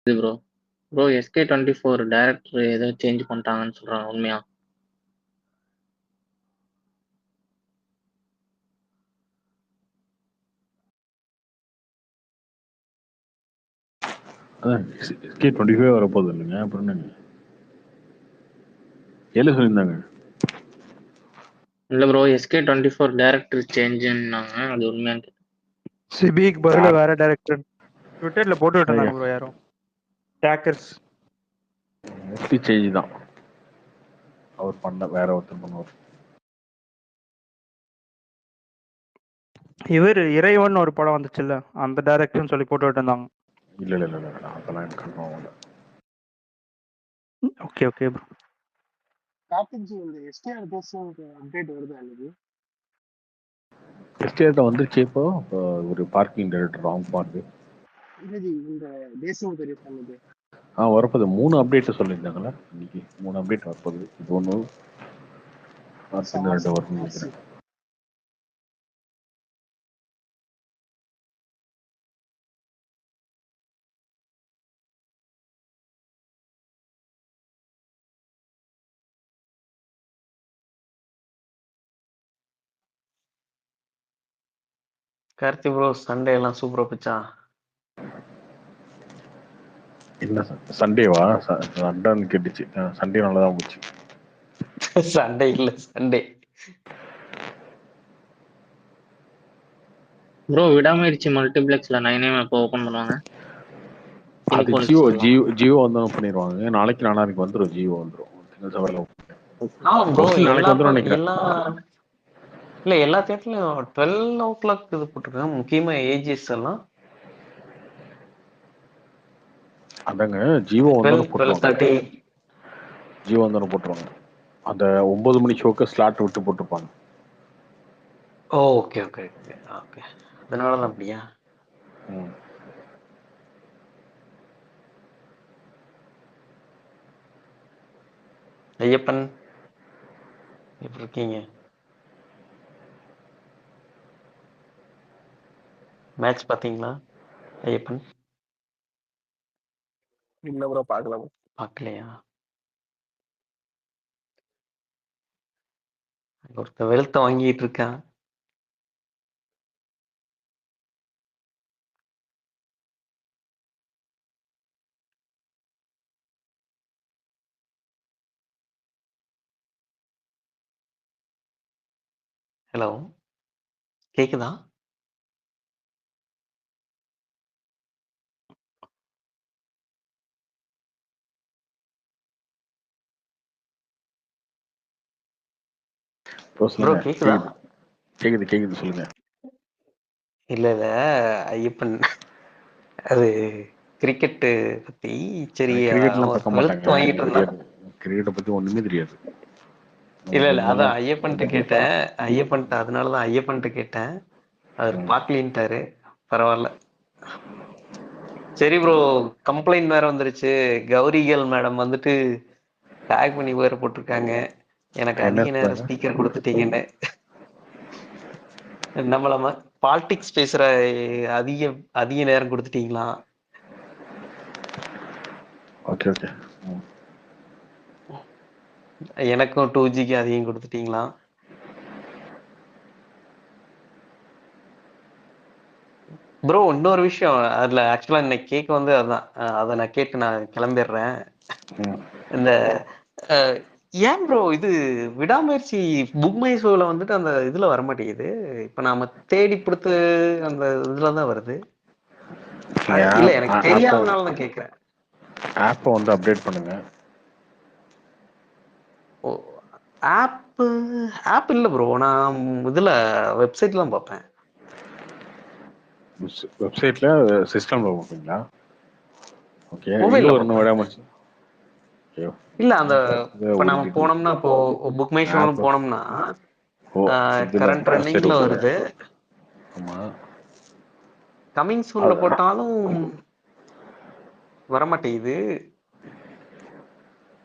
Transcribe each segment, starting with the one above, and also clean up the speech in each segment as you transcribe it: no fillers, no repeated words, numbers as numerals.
இது bro. Bro SK24 director ஏதோ change பண்ணிட்டாங்கன்னு சொல்றாங்க. உண்மையா? அதான் SK25 வரப்போகுது இல்லைங்க, அப்புறம் என்னங்க? சொல்லியிருந்தாங்க. இல்ல ப்ரோ, SK24 டைரக்டர் சேஞ்சுன்னாங்க. அது உண்மையான்னு சிபிக்கு பதிலா வேற டைரக்டர் ட்விட்டர்ல போட்டுட்டு இருந்தாங்க ப்ரோ. யாரும் டேக்கர்ஸ் மோஸ்ட்லி சேஞ்ச் தான். அவர் பண்ண வேற ஒருத்தர் பண்ணுவார். இவர் இறைவன் ஒரு படம் வந்துச்சுல்ல, அந்த டைரக்டர்னு சொல்லி போட்டுட்டு இருந்தாங்க. இல்ல இல்ல இல்ல இல்ல, அதெல்லாம் எனக்கு கன்ஃபார்ம் ஆகல. Okay okay bro. கார்த்திக் இந்த எஸ்டிஆர் பேசுறதுக்கு அப்டேட் வருது அல்லது எஸ்டிஆர்ட்ட வந்துருச்சு. இப்போ ஒரு பார்க்கிங் டைரக்டர் ராங் பார்க்கு இந்த தேசியம் பெரிய பண்ணது வரப்போது 3 அப்டேட் சொல்லியிருந்தாங்களா? இன்னைக்கு 3 அப்டேட் வரப்போகுது. இது ஒன்று பார்க்கிங் டைரக்டர் வரும்னு நினைக்கிறேன். கார்த்தி ப்ரோ, சண்டே எல்லாம் சூப்பரா போச்சா? என்ன சண்டேவா? சண்டான்னு கேட்டுச்சு. சண்டே நல்லா தான் போச்சு. சண்டே இல்ல, சண்டே ப்ரோ. விடாமுயற்சி மல்டிப்ளெக்ஸ்ல 9am எப்போ ஓபன் பண்ணுவாங்க? அது ஜியோ வந்தாலும் பண்ணிடுவாங்க. நாளைக்கு நாளைக்கு வந்துடும். ஜியோ வந்துடும். நாளைக்கு வந்துடும் நினைக்கிறேன். இல்ல எல்லா தியேட்டர்லயும் 12 o'clock இது போட்டிருக்காங்க. முக்கியமா ஏஜிஎஸ் எல்லாம் அதாங்க ஜியோ வந்தாலும் 12:30. ஜியோ வந்தாலும் போட்டுருவாங்க. அந்த 9 மணி ஷோக்கு ஸ்லாட் விட்டு போட்டுருப்பாங்க. ஓகே ஓகே ஓகே ஓகே, அதனாலதான் அப்படியா? ஐயப்பன் எப்படி இருக்கீங்க? மேட்ச் பாத்தீங்களா ஐயப்பன்? இல்ல ப்ரோ, பார்க்கலாம். பார்க்கலையா? ஒருத்த வெளுத்த வாங்கிட்டு இருக்கான். ஹலோ, கேக்குதா? ப்ரோ கேக்குதா? கேக்குது சொல்லுங்க. இல்ல இல்ல ஐயப்பன், அது கிரிக்கெட் பத்தி. சரி, கிரிக்கெட்லாம் பார்க்க வெளுத்து வாங்கிட்டு இருந்தான். கிரிக்கெட்டை பத்தி ஒண்ணுமே தெரியாது. இல்ல அதான் ஐயப்பன்ட்டு கேட்டேன். அதனாலதான் ஐயப்பன்ட்டு கேட்டேன். அவர் பாக்கலின்ட்டாரு. பரவாயில்ல. சரி ப்ரோ, கம்ப்ளைண்ட் வேற வந்துருச்சு. கௌரிகள் மேடம் வந்துட்டு டேக் பண்ணி வேற போட்டிருக்காங்க. எனக்கு அதிக நேரம் ஸ்பீக்கர் கொடுத்துட்டீங்கன்னு. நம்மள பாலிடிக்ஸ் பேசுற அதிக நேரம் கொடுத்துட்டீங்களா? Okay okay. எனக்கும் 2Gக்கு அதிகம் கொடுத்துட்டீங்களா? ப்ரோ இன்னொரு விஷயம், அதுல ஆக்சுவலா இன்னைக்கு கேட்க வந்து அதான், அதை நான் கேட்டு நான் கிளம்பிடுறேன். இந்த ஏன் ப்ரோ இது விடாமுயற்சி புக் மை ஷோல வந்துட்டு அந்த இதுல வரமாட்டேங்குது. இப்ப நாம தேடி கொடுத்து அந்த இதுலதான் வருது. இல்ல எனக்கு தெரியாதனால தான் கேக்குறேன். ஆப்பை வந்து அப்டேட் பண்ணுங்க. ஓ, ஆப் இல்ல ப்ரோ, நான் இதுல வெப்சைட்ல தான் பார்ப்பேன். வெப்சைட்ல சிஸ்டம்ல பார்ப்பீங்களா? ஓகே. இல்ல அந்த இப்ப நாம போனோம்னா, இப்போ புக் மை ஷோன்னு போனோம்னா கரண்ட் ரன்னிங்ல வருது. ஆமா, கமிங் சூன்ல போட்டாலும் வரமாட்டேங்குது.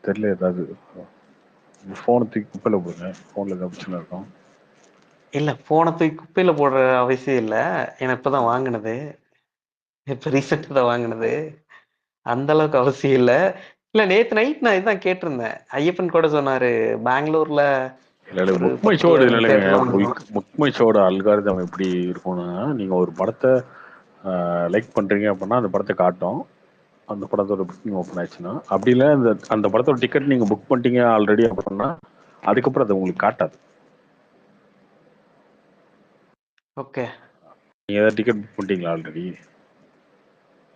தெரியல, ஏதாவது போனை தூக்கி குப்பையில போடுங்க. போன்ல ஏதாவது பிரச்சனை இருக்கும். இல்ல போனை தூக்கி குப்பையில போடுற அவசியம் இல்ல. ஏன்னா இப்பதான் வாங்கினது, இப்ப ரீசெண்டா தான் வாங்கினது. அந்த அளவுக்கு அவசியம் இல்ல. இல்ல நேத்து நைட் நான் இதான் கேட்டிருந்தேன். ஐயப்பன் கூட சொன்னாரு பெங்களூர்ல இல்லை ஒரு புக் மை 10 ஷோட இல்லைங்க. தேட்டர்லாம் வந்து புக் மை ஷோட அல்காரிதம் எப்படி இருக்கும்னா, நீங்க ஒரு படத்தை லைக் பண்றீங்க அப்படின்னா அந்த படத்தை காட்டும். அந்த படத்தோட புக்கிங் ஓப்பன் ஆச்சுன்னா, அப்படி இல்லை அந்த அந்த படத்தோட டிக்கெட் நீங்க புக் பண்ணிட்டீங்க ஆல்ரெடி அப்படின்னா, அதுக்கப்புறம் அது உங்களுக்கு காட்டாது. ஓகே. நீங்க ஏதாவது டிக்கெட் புக் பண்ணிட்டீங்களா ஆல்ரெடி?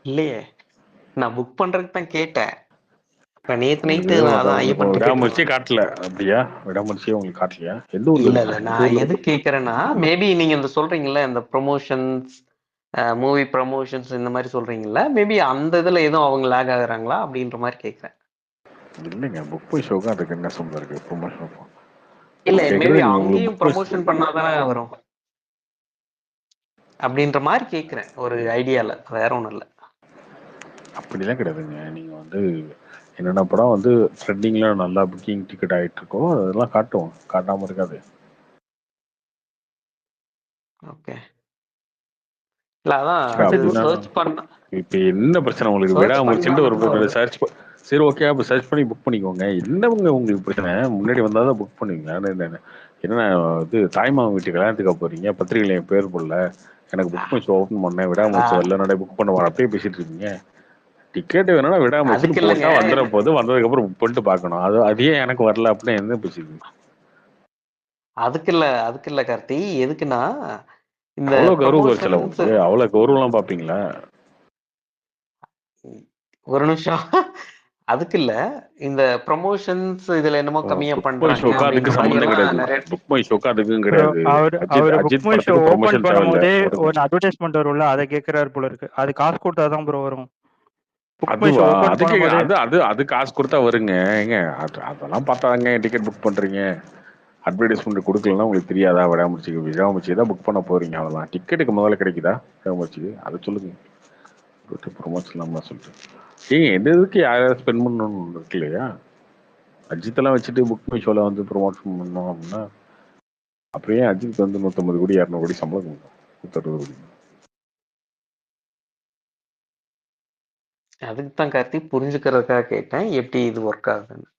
இல்லையே, நான் புக் பண்றதுக்கு தான் கேட்டேன். இப்ப நேத்து நைட்டு உங்களுக்கு அதான் ஐயப்பன் டிக்கெட் விடாமுயற்சியே காட்டல அப்படியா? விடாமுயற்சியே உங்களுக்கு காட்டலையா? எந்த ஊர்ல இல்ல இருக்கு? எந்த நான் ஊர்ல எது இருக்கு? கேக்குறேன்னா, மேபி நீங்க இந்த சொல்றீங்கல்ல இந்த ப்ரொமோஷன்ஸ், மூவி ப்ரமோஷன்ஸ் இந்த மாதிரி சொல்றீங்கல்ல, மேபி அந்த இதுல எதுவும் அவங்க லேக் ஆகுறாங்களா அப்படின்ற மாதிரி கேக்குறேன். இல்லைங்க, புக் மை ஷோக்கு அதுக்கு என்ன சம்பந்தம் இருக்கு ப்ரொமோஷன்? இல்ல மேபி கேட்குறது நீங்க உங்களுக்கு அங்கேயும் புக் மை ப்ரமோஷன் பண்ணாதானே வரும் அப்படின்ற மாதிரி கேக்குறேன், ஒரு ஐடியால, வேற ஒண்ணும் இல்ல. அப்படிலாம் கிடையாதுங்க. நீங்க வந்து என்னென்ன படம் வந்து ட்ரெண்டிங்ல நல்லா புக்கிங் டிக்கெட் ஆகிட்டு இருக்கோ அதெல்லாம் காட்டும், காட்டாம இருக்காது. ஓகே. இல்ல அதான் அது அப்படின்னா சர்ச் பண்ண இப்போ என்ன பிரச்சனை உங்களுக்கு? சர்ச் விடாமுயற்சின்ட்டு ஒரு பண்ணா சர்ச் சரி ஓகே, அப்போ சர்ச் பண்ணி புக் பண்ணிக்கோங்க. என்னங்க உங்களுக்கு பிரச்சனை? முன்னாடி வந்தால் தான் புக் பண்ணுவீங்களா? என்ன இது தாய்மாமன் வீட்டு கல்யாணத்துக்கு போறீங்க, பத்திரிகையில் என் பேர் போடல, எனக்கு புக் பண்ணி ஓப்பன் பண்ணேன், விடாமுயற்சி வரல, நடை புக் பண்ண வர, அப்படியே பேசிட்டு இருக்கீங்க. டிக்கெட் வேணும்னா அதுக்கு விடாமுயற்சின்னு இல்லைங்க, போட்டா வந்துட போது, வந்ததுக்கு அப்புறம் புக் பண்ணிட்டு பார்க்கணும். அது ஏன் எனக்கு வரல அப்படின்னு என்ன பேசிட்டு? அதுக்கு இல்ல கார்த்தி, எதுக்குன்னா இந்த அவ்வளோ கௌரவ குறைச்சல ப்ரமோஷன்ஸ். உங்களுக்கு? அவ்வளோ கௌரவம்லாம் பார்ப்பீங்களா? ஒரு நிமிஷம். அதுக்கு இல்ல, இந்த ப்ரமோஷன்ஸ் இதுல என்னமோ கம்மியா புக் மை பண்றாங்க ஷோக்கு அதுக்கு அப்படின்ற மாதிரி சம்மந்தம் எல்லாம் கிடையாது. நிறைய. புக் மை ஷோக்கு அதுக்கும் ப்ரோ கிடையாது. அவரு புக் அஜித் மை ஷோ படத்துக்கு ஓபன் ப்ரொமோஷன் தேவையில்ல. பண்ணும்போதே ஒரு ஒரு அட்வர்டைஸ்மெண்ட் வரும்ல, அதை கேட்கிறாரு போல இருக்கு. அது காசு கொடுத்தா தான் ப்ரோ வரும். புக் மை ஷோ அதுவா? ஓபன் அதுக்கு பண்ணும்போதே அது காசு கொடுத்தா வருங்க. ஏங்க அதெல்லாம் பார்த்தாங்க டிக்கெட் புக் பண்றீங்க. அட்வர்டைஸ்மெண்ட் கொடுக்கலன்னா உங்களுக்கு தெரியாதா? விடாமுயற்சிக்கு தான் புக் பண்ண போறீங்க. அவ்வளோதான். டிக்கெட்டுக்கு முதல்ல கிடைக்குதா விடாமுயற்சிக்கு? அதை சொல்லுங்க. ப்ரொமோஷன் இல்லாமல் சொல்லிட்டு ஏங்க எந்த இதுக்கு யாராவது ஸ்பெண்ட் பண்ணணும்னு இருக்கு இல்லையா? அஜித்தெல்லாம் வச்சுட்டு புக் மை ஷோல வந்து ப்ரொமோஷன் பண்ணோம் அப்படின்னா அப்படியே அஜித் வந்து 150 கோடி 200 கோடி சம்பளம் கொடுக்கும். 160 கோடி. அதுக்கு தான் கார்த்தி, புரிஞ்சுக்கிறதுக்காக கேட்டேன் எப்படி இது ஒர்க் ஆகுதுன்னு.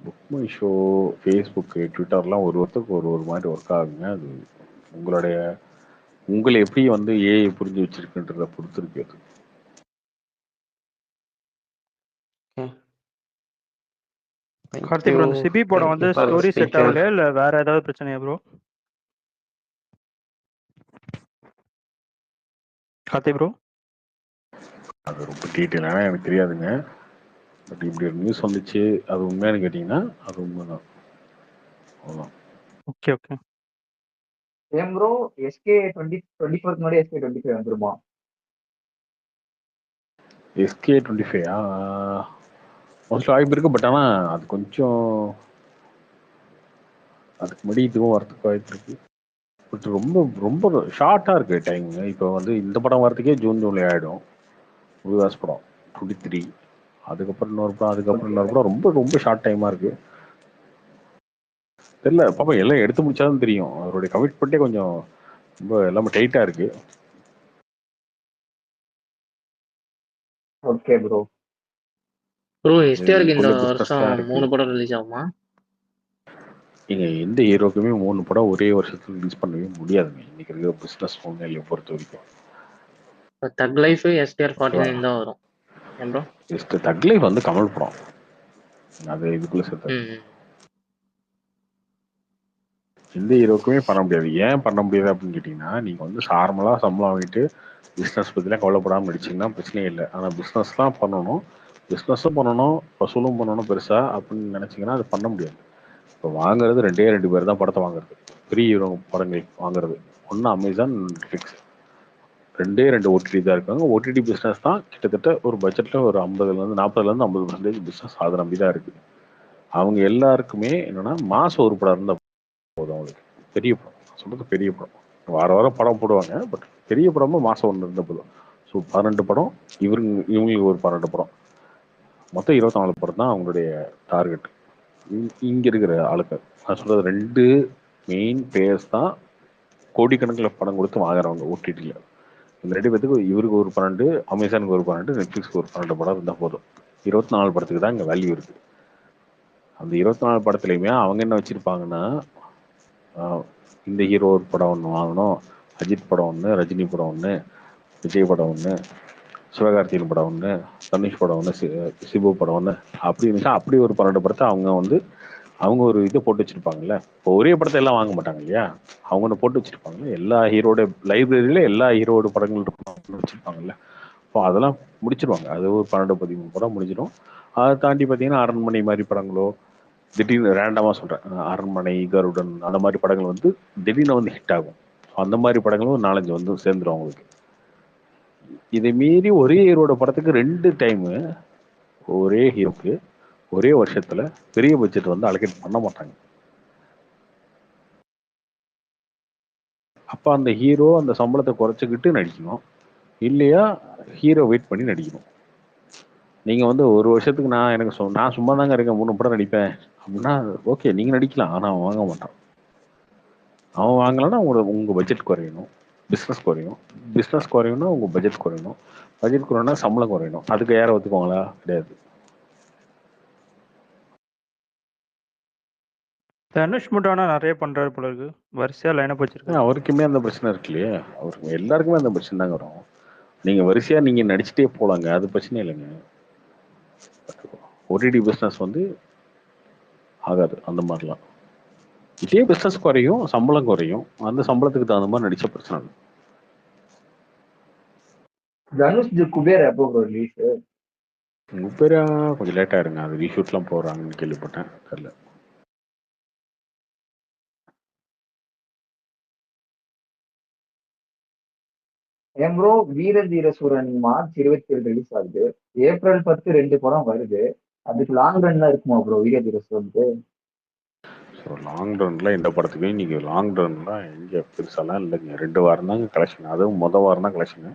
புக் மை ஷோ, ஃபேஸ்புக்கு, ட்விட்டர்லாம் ஒருத்தருக்கு ஒரு மாதிரி ஒர்க் ஆகுங்க. அது உங்களுடைய உங்களை எப்படி வந்து ஏஐ புரிஞ்சு வச்சிருக்குன்றத பொறுத்து இருக்கு அது. கார்த்தி தேங்க்யூ, ப்ரோ, அந்த சிபி படம் தேங்க்யூ வந்து for the story set speaker. ஆகலையா இல்ல வேற ஏதாவது பிரச்சனையா ப்ரோ? கார்த்தி ப்ரோ, அது ரொம்ப டீட்டெயிலான எனக்கு தெரியாதுங்க. பட் இப்படி ஒரு நியூஸ் வந்துச்சு, அது உண்மையானு கேட்டிங்கன்னா அது உண்மைதான். அவ்வளோதான். Okay okay. ஏன் ப்ரோ எஸ்கே 2024 முன்னாடி எஸ்கே 25 வந்துருமா? எஸ்கே 25 மோஸ்ட்லி வாய்ப்பு இருக்கு. பட் ஆனால் அது கொஞ்சம் அதுக்கு முன்னாடி இதுவும் வரத்துக்கு வாய்ப்பு இருக்கு. பட் ரொம்ப ரொம்ப ஷார்ட்டாக இருக்கு டைமுங்க. இப்போ வந்து இந்த படம் வரதுக்கே ஜூலை ஆகிடும். முருகாஸ் படம் 23, அதுக்கப்புறம் இன்னொரு படம், அதுக்கப்புறம் ஓகே. இன்னொரு படம். ரொம்ப ரொம்ப ஷார்ட் டைமாக இருக்கு. தெரியல, பாப்பா எல்லாம் எடுத்து முடிச்சாதான் தெரியும். அவருடைய கமிட்மெண்ட்டே கொஞ்சம் ரொம்ப எல்லாமே டைட்டாக இருக்கு. Okay bro. ப்ரோ எஸ்டிஆருக்கு இந்த இதுக்குள்ள வருஷம் பிஸ்னஸ்லாம் இருக்கு. 3 படம் ரிலீஸ் ஆகுமா? நீங்க எந்த ஹீரோக்குமே 3 படம் ஒரே வருஷத்துல ரிலீஸ் பண்ணவே முடியாதுங்க. இன்னைக்கு இருக்கிற பிஸ்னஸ் சூழ்நிலையை பொறுத்த வரைக்கும். இப்போ தக் லைஃப் எஸ்டிஆர் ஓகேவா? 49 தான் வரும். ஏன் ப்ரோ? ஜஸ்ட் தக் லைஃப் வந்து கமல் படம், அது இதுக்குள்ள சேர்த்தாது. ம் எந்த ஹீரோக்குமே பண்ண முடியாது. ஏன் பண்ண முடியாது அப்படின்னு கேட்டிங்கன்னா, நீங்கள் வந்து நார்மலாக சம்பளம் வாங்கிட்டு பிஸ்னஸ் பற்றிலாம் கவலைப்படாமல் நடிச்சிங்கன்னா பிரச்சனையே இல்லை. ஆனால் பிஸ்னஸ்லாம் பண்ணணும், பிஸ்னஸும் பண்ணணும், வசூலும் பண்ணணும் பெருசாக அப்படின்னு நினச்சிங்கன்னா அது பண்ண முடியாது. இப்போ வாங்குறது 2 பேர் தான் படத்தை வாங்குறது, பெரிய ஹீரோ படங்கள் வாங்குறது. ஒன்று அமேசான், நெட்ஃப்ளிக்ஸ். 2 ஓடிடி தான் இருக்காங்க. ஓடிடி பிஸ்னஸ் தான் கிட்டத்தட்ட ஒரு பட்ஜெட்டில் ஒரு 40% 50% பிஸ்னஸ் அதை நம்பி தான் இருக்குது. அவங்க எல்லாருக்குமே என்னென்னா மாதம் ஒரு படம் இருந்தால் போதும். அவங்களுக்கு பெரிய படம், சொல்றது பெரிய படம், வாரம் படம் போடுவாங்க. பட் பெரிய படமா மாசம் 1 இருந்த போதும். ஸோ 12 படம், இவங்களுக்கு ஒரு 12 படம், மொத்தம் 24 படம் தான் அவங்களுடைய டார்கெட். இங்க இருக்கிற ஆளுக்கள் நான் சொல்றது 2 மெயின் பிளேயர்ஸ் தான் கோடிக்கணக்கில் படம் கொடுத்து வாங்குறவங்க ஓடிடியில். இந்த 2 பேத்துக்கு இவருக்கு ஒரு 12, அமேசானுக்கு ஒரு 12, நெட்ஃபிளிக்ஸ்க்கு ஒரு 12 படம் இருந்தால் போதும். 24 படத்துக்கு தான் இங்கே வேல்யூ இருக்கு. அந்த 24 படத்துலையுமே அவங்க என்ன வச்சிருப்பாங்கன்னா, இந்த ஹீரோ ஒரு படம் ஒன்று வாங்கணும், அஜித் படம் ஒன்று, ரஜினி படம் ஒன்று, விஜய் படம் ஒன்று, சிவகார்த்திகேயன் படம் ஒன்று, தனுஷ் படம் ஒன்று, சிபு படம் ஒன்று, அப்படி இருந்துச்சா அப்படி ஒரு 12 படத்தை அவங்க ஒரு இதை போட்டு வச்சிருப்பாங்கல்ல. இப்போ ஒரே படத்தை எல்லாம் வாங்க மாட்டாங்க இல்லையா, அவங்க ஒன்று போட்டு வச்சிருப்பாங்கல்ல. எல்லா ஹீரோட லைப்ரரியில எல்லா ஹீரோட படங்கள் வச்சிருப்பாங்கல்ல. இப்போ அதெல்லாம் முடிச்சிருவாங்க. அது ஒரு 12-13 படம் முடிஞ்சிடும். அதை தாண்டி பார்த்தீங்கன்னா அரண்மனை மாதிரி படங்களோ, திடீர்னு ரேண்டமாக சொல்கிறேன், அரண்மனை, கருடன் அந்த மாதிரி படங்கள் வந்து திடீர்னு வந்து ஹிட் ஆகும். அந்த மாதிரி படங்களும் 4-5 வந்து சேர்ந்துடும் அவங்களுக்கு. இதை மீறி ஒரே ஹீரோட படத்துக்கு 2 டைமு ஒரே ஹீரோக்கு ஒரே வருஷத்துல பெரிய பட்ஜெட் வந்து அலோகேட் பண்ண மாட்டாங்க. அப்ப அந்த ஹீரோ அந்த சம்பளத்தை குறைச்சிக்கிட்டு நடிக்கணும், இல்லையா ஹீரோ வெயிட் பண்ணி நடிக்கணும். நீங்க வந்து ஒரு வருஷத்துக்கு நான் சும்மா தாங்க இருக்கேன், 3 படம் நடிப்பேன் அப்படின்னா ஓகே, நீங்க நடிக்கலாம். ஆனா அவன் வாங்க மாட்டான். அவன் வாங்கலன்னா உங்க பட்ஜெட் குறையணும், பிஸ்னஸ் குறையும். பிஸ்னஸ் குறையும்னா உங்க பட்ஜெட் குறையணும், பட்ஜெட் குறையணும்னா சம்பளம் குறையணும். அதுக்கு யாரை ஒத்துக்குவாங்களா? கிடையாது. தனுஷ் மட்டும் ஆனா நிறைய பண்றாரு போல இருக்கு, வரிசையா லைனப் வச்சிருக்காரு. அவருக்குமே அந்த பிரச்சனை இருக்கு இல்லையா, அவருக்கு எல்லாருக்குமே அந்த பிரச்சனை தாங்க வரும். நீங்க வரிசையா நீங்க நடிச்சுட்டே போலாங்க, அது பிரச்சனை இல்லைங்க. ஓடிடி பிஸ்னஸ் வந்து ஆகாது அந்த மாதிரிலாம். இதே பிஸ்னஸ் குறையும், சம்பளம் குறையும். அந்த சம்பளத்துக்கு தகுந்த மாதிரி நடிச்ச பிரச்சனை இல்லை. தனுஷ் குபேர் எப்போ ப்ரோ ரிலீஸ்? குபேரா கொஞ்சம் லேட்டா இருங்க, அது ரீஷூட்லாம் போறாங்கன்னு கேள்விப்பட்டேன், தெரியல. ஏன் ப்ரோ வீர தீர சூரன் மார்ச் 27 ரிலீஸ் ஆகுது, ஏப்ரல் 10 2 படம் வருது. அதுக்கு லாங் ரன்லாம் இருக்குமா ப்ரோ வீர தீர சூரனுக்கு? ஸோ லாங் ரன்ல இந்த படத்துக்கு நீங்க லாங் ரன்லாம் எங்க பெருசாலாம் இல்லைங்க. 2 வாரம் தாங்க கலெக்ஷன். அதுவும் வாரம் தான் கலெக்ஷனு.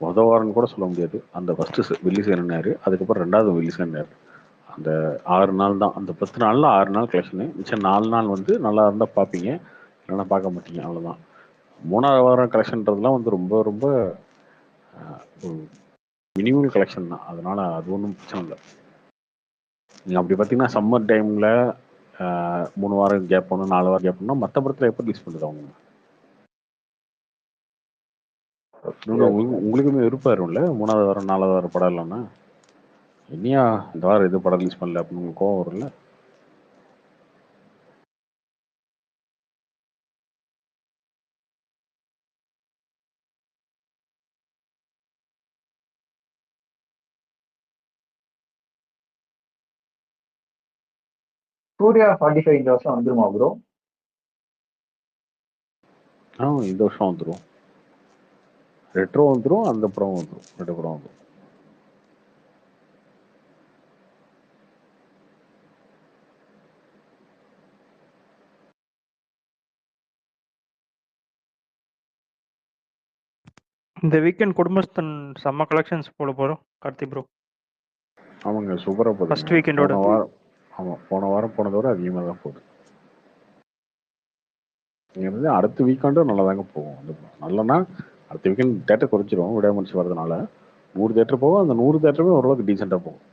வாரம்னு கூட சொல்ல முடியாது. அந்த ஃபர்ஸ்ட் ரிலீஸ் என்னாரு, அதுக்கப்புறம் 2வது ரிலீஸ் என்னாரு, அந்த 6 நாள் தான். அந்த 10 நாள்ல 6 நாள் கலெக்ஷனு. மிச்சம் 4 நாள் வந்து நல்லா இருந்தா பார்ப்பீங்க, இல்லைன்னா பார்க்க மாட்டீங்க, அவ்வளோதான். 3வது வாரம் கலெக்ஷன்றதுலாம் வந்து ரொம்ப ரொம்ப மினிமம் கலெக்ஷன் தான். அதனால அது ஒன்றும் பிரச்சனை இல்லை. நீங்கள் அப்படி பார்த்தீங்கன்னா சம்மர் டைமில் 3 வாரம் கேப் பண்ணணும், 4 வாரம் கேப் பண்ணணும். மற்ற படத்தில் எப்போ ரிலீஸ் பண்ணுறது அவங்க? உங்களுக்குமே விருப்பம் வரும்ல 3வது வாரம் 4வது வாரம் படம் இல்லாமல். இனியா இந்த வாரம் எது படம் ரிலீஸ் பண்ணல அப்படின்னு உங்களுக்கு கோவம் வரும்ல. சூர்யா 45 இந்த வருஷம் வந்துருமா ப்ரோ? இந்த வருஷம் வந்துடும். ரெட்ரோ வந்துடும், அந்த படம் வந்துடும், 2 படம் வந்துடும். இந்த வீக்கெண்ட் குடும்பஸ்தன் செம்ம கலெக்ஷன்ஸ் போட போறோம் கார்த்தி ப்ரோ. ஆமாங்க, சூப்பராக போகுது. ஃபர்ஸ்ட் வீக்கெண்டோட. போன வாரம் போனதோட அதிகமாக தான் போகுது. நீங்கள் அடுத்த வீக்கெண்டும் நல்லா தாங்க போகும். நல்லன்னா அடுத்த வீக்கெண்ட் தேட்டர் குறைச்சிரும் விடாமடிச்சு வரதுனால. 100 தேட்டர் போகும், அந்த 100 தேட்டருமே ஓரளவுக்கு டீசெண்டாக போகும்.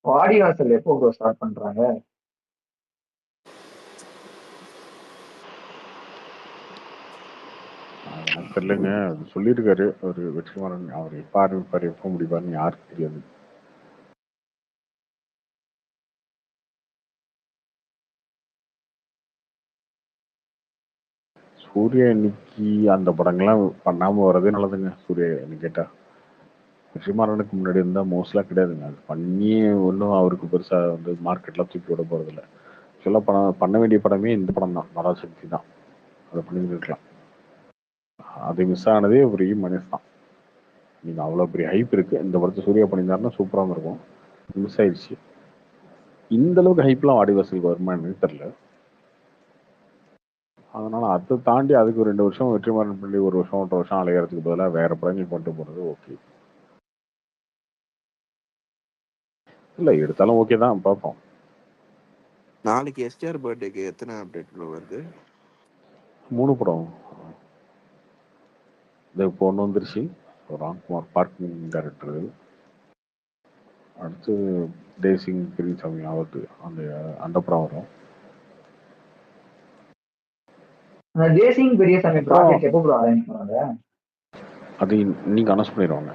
வாடிவாசல் எப்போ ப்ரோ ஸ்டார்ட் பண்றாங்க? தெரியலங்க, அது சொல்லியிருக்காரு ஒரு வெற்றிமாறன். அவர் எப்போ ஆரம்பிப்பார் எப்போ முடிப்பாருன்னு யாருக்கு தெரியாது. சூர்யா இன்னைக்கு அந்த படங்கள்லாம் பண்ணாமல் வர்றதே நல்லதுங்க. சூர்யா என்ன கேட்டால் வெற்றிமாறனுக்கு முன்னாடி இருந்தால் மோஸ்ட்லாம் கிடையாதுங்க. அது பண்ணி ஒன்றும் அவருக்கு பெருசாக வந்து மார்க்கெட்லாம் தூக்கி விட போகிறதில்ல. சொல்ல பண்ண வேண்டிய படமே இந்த படம் தான், பராசக்தி தான். அதை பண்ணிட்டு இருக்கலாம். அது மிஸ் ஆனதே ஒரு மனசு தான். நீங்கள் அவ்வளோ பெரிய ஹைப் இருக்குது, இந்த படத்தை சூர்யா பண்ணியிருந்தாருன்னா சூப்பராக இருக்கும். மிஸ் ஆயிடுச்சு. இந்த அளவுக்கு ஹைப்லாம் வாடிவாசலுக்கு வருமானு தெரில. அதனால அதை தாண்டி அதுக்கு 2 வருஷம் வெற்றிமாறன் பிள்ளை 1 வருஷம் 1.5 வருஷம் அலையறதுக்கு பதிலாக வேற படங்கள் கொண்டு போறது ஓகே. இல்ல எடுத்தாலும் ஓகே தான், பார்ப்போம். நாளைக்கு எஸ்டிஆர் பர்த்டேக்கு எத்தனை அப்டேட் ப்ரோ வருது? 3 படம். இது இப்போ ஒன்று வந்துருச்சு, ராம்குமார் பார்க்கிங் டைரக்டர். அடுத்து தேசிங் பெரியசாமி அவருக்கு அந்த படம் வரும். தேசிங் பெரியசாமி ப்ராஜெக்ட் எப்போ ப்ரோ அரேஞ்ச் பண்ணாங்க? அது இன்னைக்கு அனௌன்ஸ் பண்ணிடுவாங்க.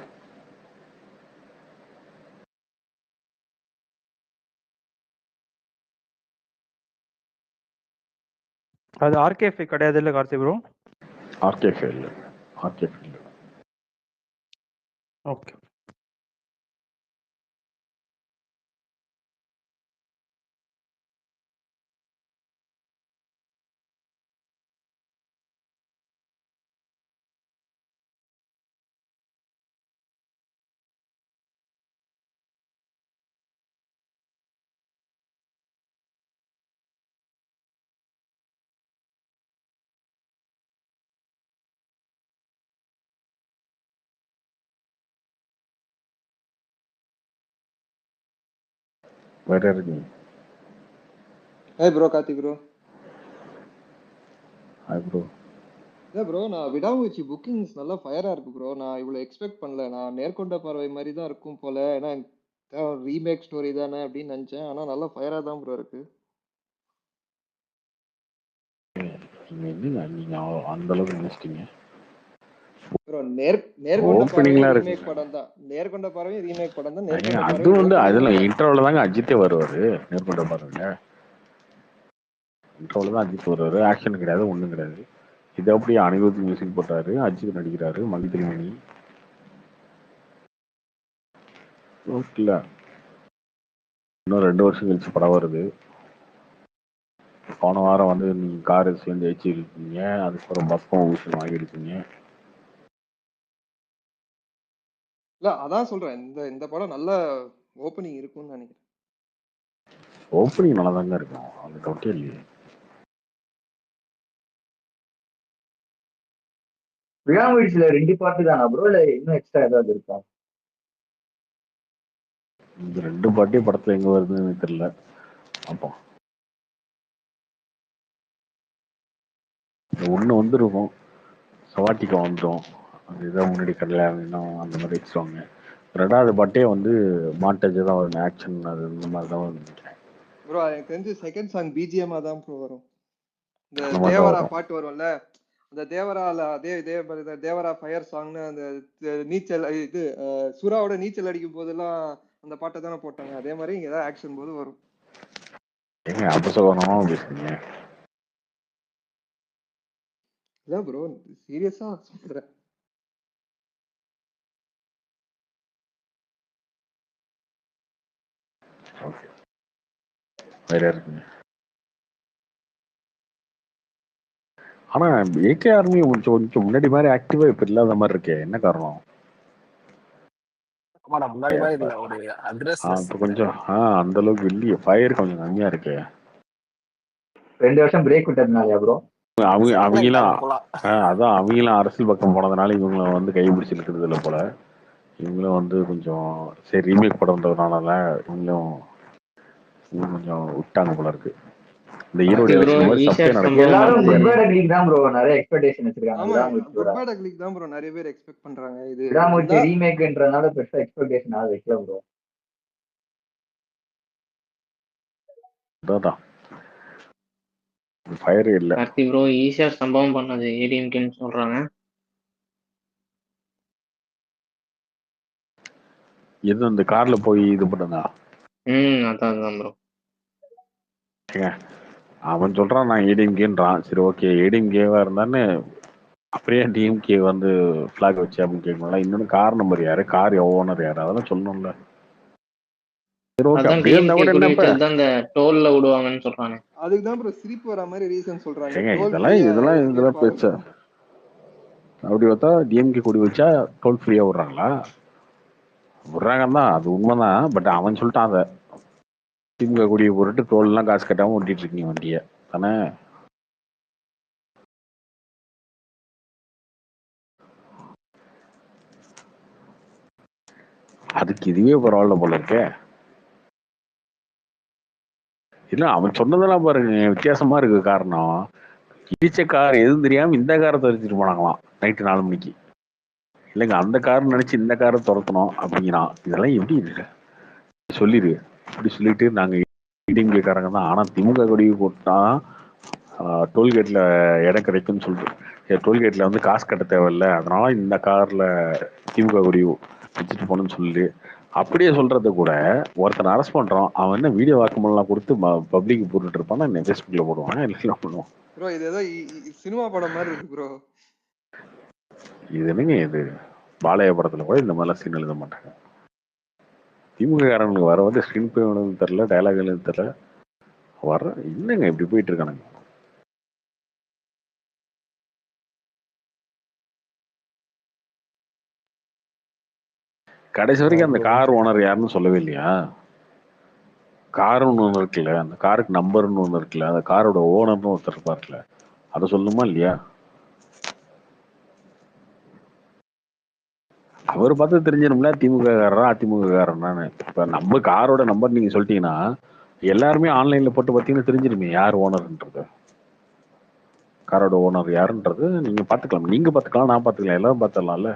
அது ஆர்கேஎஃப் கிடையாது இல்ல கார்த்தி ப்ரோ? ஆர்கேஎஃப் இல்லை, ஆர்கேஎஃப் இல்லை. ஓகே. வேற இருக்கு. Hey bro, Karthi bro. Hi bro. இல்லை ப்ரோ, நான் விடாமுயற்சி புக்கிங்ஸ் நல்லா ஃபயராக இருக்கு ப்ரோ. நான் இவ்வளோ எக்ஸ்பெக்ட் பண்ணல. நான் நேர்கொண்ட பார்வை மாதிரி தான் இருக்கும் போல, ஏன்னா ரீமேக் ஸ்டோரி தானே அப்படின்னு நினச்சேன். ஆனால் நல்லா ஃபயராக தான் ப்ரோ இருக்கு. நீங்க அந்த அளவுக்கு நினைச்சிட்டீங்க ப்ரோ. நேர்கொண்ட பார்வை ரீமேக் படம் தான். நேர்கொண்ட பார்வை ரீமேக் படம் தான். அது வந்து அதுல இன்டர்வல்ல தாங்க அஜித்தே வருவாரு. நேர்கொண்ட பார்வையில இன்டர்வல்ல தான் அஜித் வருவாரு. ஆக்ஷன் கிடையாது, ஒண்ணும் கிடையாது. இது அப்படியே அனிருத் மியூசிக் போட்டாரு, அஜித் நடிக்கிறாரு, மல்லிதிரிமணி. இல்ல இன்னும் 2 வருஷம் கழிச்சு படம் வருது. போன வாரம் வந்து நீங்க கார் சேர்ந்து ஜெயிச்சிருக்கீங்க, அதுக்கப்புறம் பஸ்பம் விஷயம் வாங்கியிருக்கீங்க. இல்ல, அதான் சொல்றேன், இந்த படம் நல்ல ஓப்பனிங் இருக்கும்னு நினைக்கிறேன். ஓப்பனிங் நல்லா தாங்க இருக்கும், அது டவுட்டே இல்லையே. விடாமுயற்சியில 2 பாட்டு தானா ப்ரோ, இல்ல இன்னும் எக்ஸ்ட்ரா ஏதாவது இருக்கா? இந்த 2 பாட்டே படத்துல எங்க வருதுன்னு தெரியல. அப்போ ஒண்ணு வந்துருக்கும், சவாட்டிக்கு வந்துடும், அதுதான் முன்னாடி கல்யாணம் அந்த மாதிரி வச்சுருவாங்க. 2வது பாட்டே வந்து மாண்டேஜ் தான் வரும், ஆக்ஷன் அது இந்த மாதிரி தான் வரும் நினைக்கிறேன். ப்ரோ எனக்கு தெரிஞ்சு செகண்ட் சாங் பிஜிஎம்மா தான் ப்ரோ வரும். இந்த தேவரா பாட்டு வரும்ல, அந்த தேவரால தேவரா ஃபயர் சாங்னு அந்த நீச்சல் இது சுறாவோட நீச்சல் அடிக்கும் போதெல்லாம் அந்த பாட்டை தானே போட்டாங்க. அதே மாதிரி இங்க ஏதாவது ஆக்ஷன் போது வரும். ஏங்க அபசகனமா பேசுறீங்க? இல்ல ப்ரோ, சீரியஸா சொல்றேன். ஓகே, வேற இருக்குங்க. ஆனா ஏகே ஆர்மி கொஞ்சம் முன்னாடி மாதிரி ஆக்டிவா இப்ப இல்லாத மாதிரி இருக்கே, என்ன காரணம்? இப்ப கொஞ்சம் அந்த அளவுக்கு இல்லையே, ஃபயர் கொஞ்சம் கம்மியா இருக்கு. 2 வருஷம் பிரேக் விட்டதுனாலயா ப்ரோ? அவங்களாம் அதான் அவங்களாம் அரசியல் பக்கம் போனதுனால இவங்களை வந்து கைப்பிடிச்சிருக்கிறது இல்லை போல. இவங்களும் வந்து கொஞ்சம் சரி ரீமேக் படம்ன்றதுனால இவங்களும் கொஞ்சம் விட்டாங்க போல இருக்கு. இந்த ஈரோடு எல்லாரும் குட் பேட் அக்லிக்கு தான் ப்ரோ நிறைய எக்ஸ்பெக்டேஷன் வச்சிருக்காங்க. குட் பேட் அக்லிக்கு தான் ப்ரோ நிறைய பேர் எக்ஸ்பெக்ட் பண்றாங்க. இது விடாமுயற்சி ரீமேக்ன்றனால பெருசா எக்ஸ்பெக்டேஷன் ஆக வைக்கல ப்ரோ. அதான் ஃபயர் இல்ல. கார்த்தி ப்ரோ ஈஸியா சம்பவம் பண்ணது ஏடிஎம்கேன்னு சொல்றாங்க. எது அந்த கார்ல போய் இது பண்ணதா? அதான் ப்ரோ. அவன் சொல்றான் நான் ஏடிஎம்கேன்றான். சரி ஓகே, ஏடிஎம்கேவா இருந்தான்னு அப்படியே டிஎம்கே வந்து பிளாக் வச்சு அப்படின்னு கேட்கணும்ல. இன்னொன்னு கார் நம்பர் யாரு, கார் ஓனர் யாரு, அதெல்லாம் சொல்லணும்ல. அதான் அந்த டோல்ல விடுவாங்கன்னு சொல்றாங்க. அதுக்கு தான் ப்ரோ சிரிப்பு வர மாதிரி ரீசன் சொல்றாங்க. இதெல்லாம் பேச்ச அப்படி பார்த்தா டிஎம்கே கொடி வச்சா டோல் ஃப்ரீயா விடுறாங்களா? விடுறாங்கன்னா அது உண்மைதான். பட் அவன் சொல்லிட்டான் அதை திமுக கொடியை போட்டு டோல் எல்லாம் காசு கட்டாம ஓட்டிட்டு இருக்கீங்க வண்டிய தானே. அதுக்கு இதுவே பரவாயில்ல போல இருக்கே. இல்ல அவன் சொன்னதெல்லாம் பாருங்க வித்தியாசமா இருக்கு. காரணம் இடிச்ச கார் எதுவும் தெரியாம இந்த காரை துரத்திட்டு போனாங்களாம் நைட்டு 4 மணிக்கு. இல்லைங்க அந்த கார் நினைச்சு இந்த காரை துரத்தணும் அப்படிங்கிறான். இதெல்லாம் எப்படி இருக்கு சொல்லிடு. இப்படி சொல்லிட்டு நாங்க டிஎம்கே காரங்க தான், ஆனா திமுக கொடி போட்டா டோல்கேட்ல இடம் கிடைக்கும்னு சொல்லிட்டு டோல்கேட்ல வந்து காசு கட்ட தேவையில்ல, அதனால இந்த கார்ல திமுக கொடி வச்சுட்டு போகணும்னு சொல்லி அப்படியே சொல்றத கூட ஒருத்தனை அரெஸ்ட் பண்றோம். அவன் என்ன வீடியோ வாக்குமூலம் கொடுத்து பப்ளிக் போட்டுட்டு இருப்பானா, என்ன ஃபேஸ்புக்ல போடுவான் எல்லாம் பண்ணுவான். ப்ரோ இது ஏதோ சினிமா படம் மாதிரி இருக்கு ப்ரோ. இது என்னங்க இது, பாளைய படத்துல கூட இந்த மாதிரிலாம் சீன் எழுத மாட்டாங்க. திமுக காரங்களுக்கு வர வந்து ஸ்கிரீன் பிளே எழுதுன்னு தெரியல, டைலாக் எழுதுன்னு தெரியல, வர்ற என்னங்க இப்படி போயிட்டு இருக்கானுங்க. கடைசி வரைக்கும் அந்த கார் ஓனர் யாருன்னு சொல்லவே இல்லையா? காருன்னு ஒன்று இருக்குல்ல, அந்த காருக்கு நம்பர்னு ஒன்று இருக்குல்ல, அந்த காரோட ஓனர்னு ஒருத்தர் இருப்பார்ல, அதை சொல்லணுமா இல்லையா? அவர் பார்த்து தெரிஞ்சிடும்ல திமுக காரரா அதிமுக காரனான்னு. இப்ப நம்ம காரோட நம்பர் நீங்க சொல்லிட்டீங்கன்னா எல்லாருமே ஆன்லைன்ல போட்டு பார்த்தீங்கன்னா தெரிஞ்சிருமே யார் ஓனர்ன்றது. காரோட ஓனர் யாருன்றது நீங்க பாத்துக்கலாம், நீங்க பாத்துக்கலாம், நான் பாத்துக்கலாம், எல்லாரும் பாத்துடலாம்ல.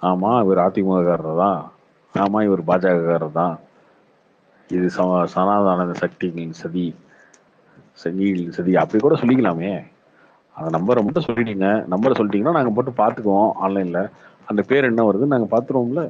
ஆமா இவர் அதிமுக காரர் தான், ஆமா இவர் பாஜக காரர் தான், இது சனாதன சக்திகளின் சதி, சங்கிகளின் சதி, அப்படி கூட சொல்லிக்கலாமே. அந்த நம்பரை மட்டும் சொல்லிட்டீங்க, நம்பரை சொல்லிட்டீங்கன்னா நாங்க போட்டு பாத்துக்குவோம் ஆன்லைன்ல, அந்த பேர் என்ன வருதுன்னு நாங்க பாத்துருவோம்ல.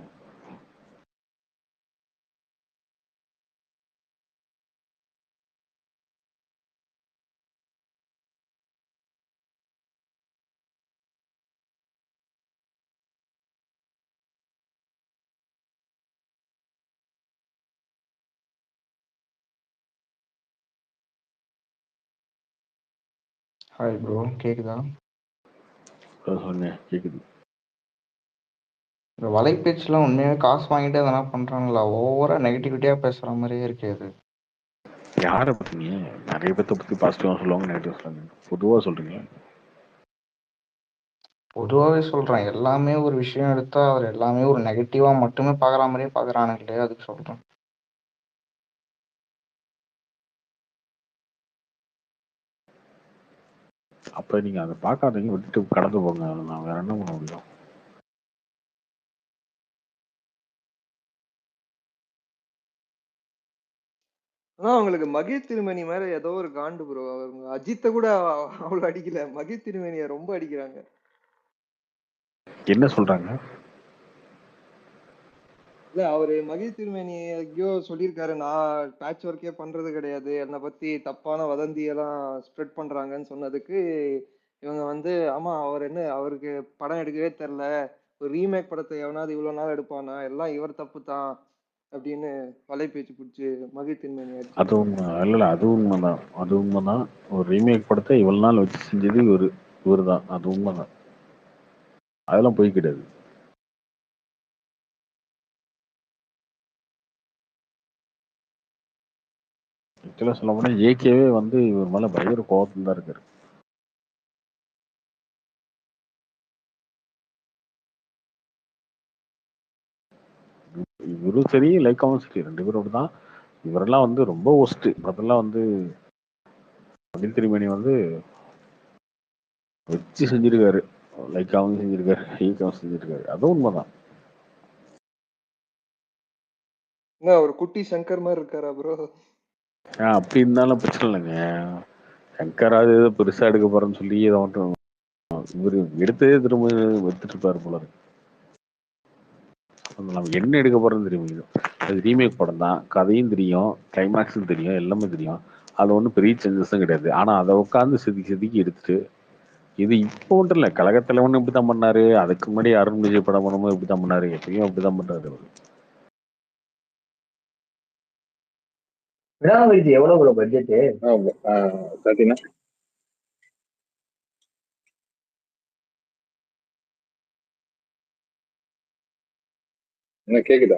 ஹாய் ப்ரோ, கேக்குதா? சொன்னேன் கேக்குது. இந்த வலைபேச்சுலாம் உண்மையாவே காசு வாங்கிட்டு எதனா பண்றாங்களா? ஓவரா நெகட்டிவிட்டியா பேசுற மாதிரியே இருக்கு அது. யாரை பத்திங்க? நிறைய பேர்த்த பத்தி பாசிட்டிவா சொல்லுவாங்க, நெகட்டிவ் சொல்லுவாங்க, பொதுவா சொல்றீங்க. பொதுவாவே சொல்றேன், எல்லாமே ஒரு விஷயம் எடுத்தா அவர் எல்லாமே ஒரு நெகட்டிவா மட்டுமே பாக்குற மாதிரியே பாக்குறானுங்களே, அதுக்கு சொல்றேன். அப்ப நீங்க அதை பார்க்காதீங்க, விட்டுட்டு கடந்து போங்க. நான் வேற என்ன பண்ண முடியும்? ஆனா அவங்களுக்கு மகிழ் திருமணி மேல ஏதோ ஒரு காண்டு ப்ரோ. அவங்க அஜித்தை கூட அவ்வளவு அடிக்கல, மகிழ் திருமணியை ரொம்ப அடிக்கிறாங்க. என்ன சொல்றாங்க? இல்ல அவரு மகிழ் திருமேனி எங்கேயோ சொல்லியிருக்காரு, நான் பேட்ச் ஒர்க்கே பண்றது கிடையாது, என்னை பத்தி தப்பான வதந்தி எல்லாம் ஸ்ப்ரெட் பண்றாங்கன்னு சொன்னதுக்கு இவங்க வந்து ஆமா அவர் என்ன அவருக்கு படம் எடுக்கவே தெரில, ஒரு ரீமேக் படத்தை எவனாவது இவ்வளவு நாள் எடுப்பானா, எல்லாம் இவர் தப்பு தான் அப்படின்னு வலைபேச்சு பிடிச்சி மகிழ் திருமேனி அது அடிச்சிருக்காங்க. உண்மை இல்ல, அது உண்மைதான், அது உண்மைதான். ஒரு ரீமேக் படத்தை இவ்வளவு நாள் வச்சு செஞ்சது இவரு தான், அது உண்மைதான், அதெல்லாம் போய் கிடையாது. ஆக்சுவலா சொல்ல போனா ஏகேவே வந்து இவர் மேல பயங்கர கோபத்துல தான் இருக்காரு. இவரும் சரி லைக்காவும் சரி ரெண்டு பேரோட தான். இவரெல்லாம் வந்து ரொம்ப ஒஸ்ட். அதெல்லாம் வந்து அனில் திருமணி வந்து வச்சு செஞ்சிருக்காரு, லைக்காவும் செஞ்சிருக்காரு, ஈக்காவும் செஞ்சிருக்காரு, அதுவும் உண்மைதான். என்ன ஒரு குட்டி சங்கர் மாதிரி இருக்காரா ப்ரோ? அப்படி இருந்தாலும் பிரச்சனை இல்லைங்க. சங்கராது ஏதோ பெருசா எடுக்க போறேன்னு சொல்லி ஏதோ மட்டும் இவரு எடுத்ததே திரும்ப எடுத்துட்டு இருப்பாரு போல இருக்கு. நம்ம என்ன எடுக்க போறோம்னு தெரியும். அது ரீமேக் படம் தான், கதையும் தெரியும், கிளைமேக்ஸும் தெரியும், எல்லாமே தெரியும். அது ஒன்றும் பெரிய சேஞ்சஸும் கிடையாது. ஆனா அதை உட்காந்து செதுக்கி செதுக்கி எடுத்துட்டு, இது இப்போ மட்டும் இல்ல, கழகத்தலைவன் இப்படித்தான் பண்ணாரு, அதுக்கு முன்னாடி அருண் விஜய் படம் பண்ணும்போது இப்படித்தான் பண்ணாரு, எப்பயும் அப்படித்தான் பண்றாரு அவரு. விடாமுயற்சி எவ்வளவு ப்ரோ பட்ஜெட்? பார்த்தீங்கன்னா என்ன கேக்குதா?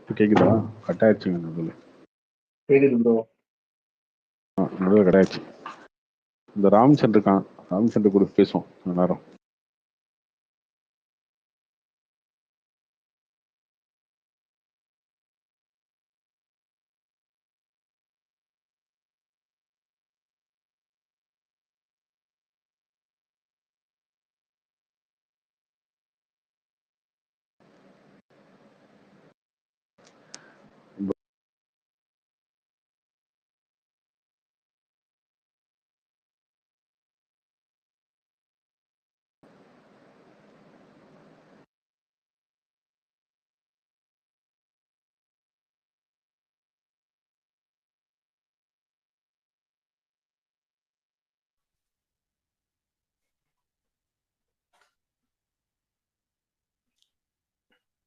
கேக்குதா? கட் ஆயிடுச்சுங்க நடுவில். கேக்குது ப்ரோ. நடுவில் கட் ஆயிடுச்சு. இந்த ராம்சந்திர இருக்கான், ராம்சந்திர கூட பேசுவோம் கொஞ்ச நேரம்.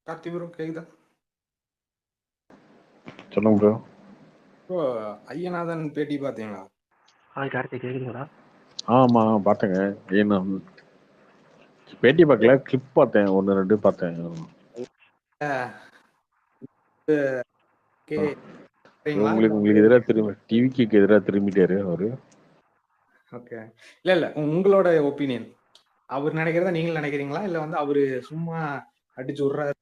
கார்த்தி ப்ரோ கேக்குதா? சொல்லுங்க ப்ரோ. ப்ரோ ஐயநாதன் பேட்டி பாத்தீங்களா? கார்த்தி கேக்குதுங்களா? ஆமா பார்த்தேங்க. ஏன்னா பேட்டி பார்க்கல, கிளிப் பார்த்தேன், 1-2 பார்த்தேன். உங்களுக்கு எதிராக திரும்ப டிவிக்கு எதிராக திரும்பிட்டாரு அவரு. ஓகே. இல்ல உங்களோட ஒப்பீனியன், அவர் நினைக்கிறதா நீங்க நினைக்கிறீங்களா, இல்ல வந்து அவரு சும்மா அடிச்சு விடுறாரு?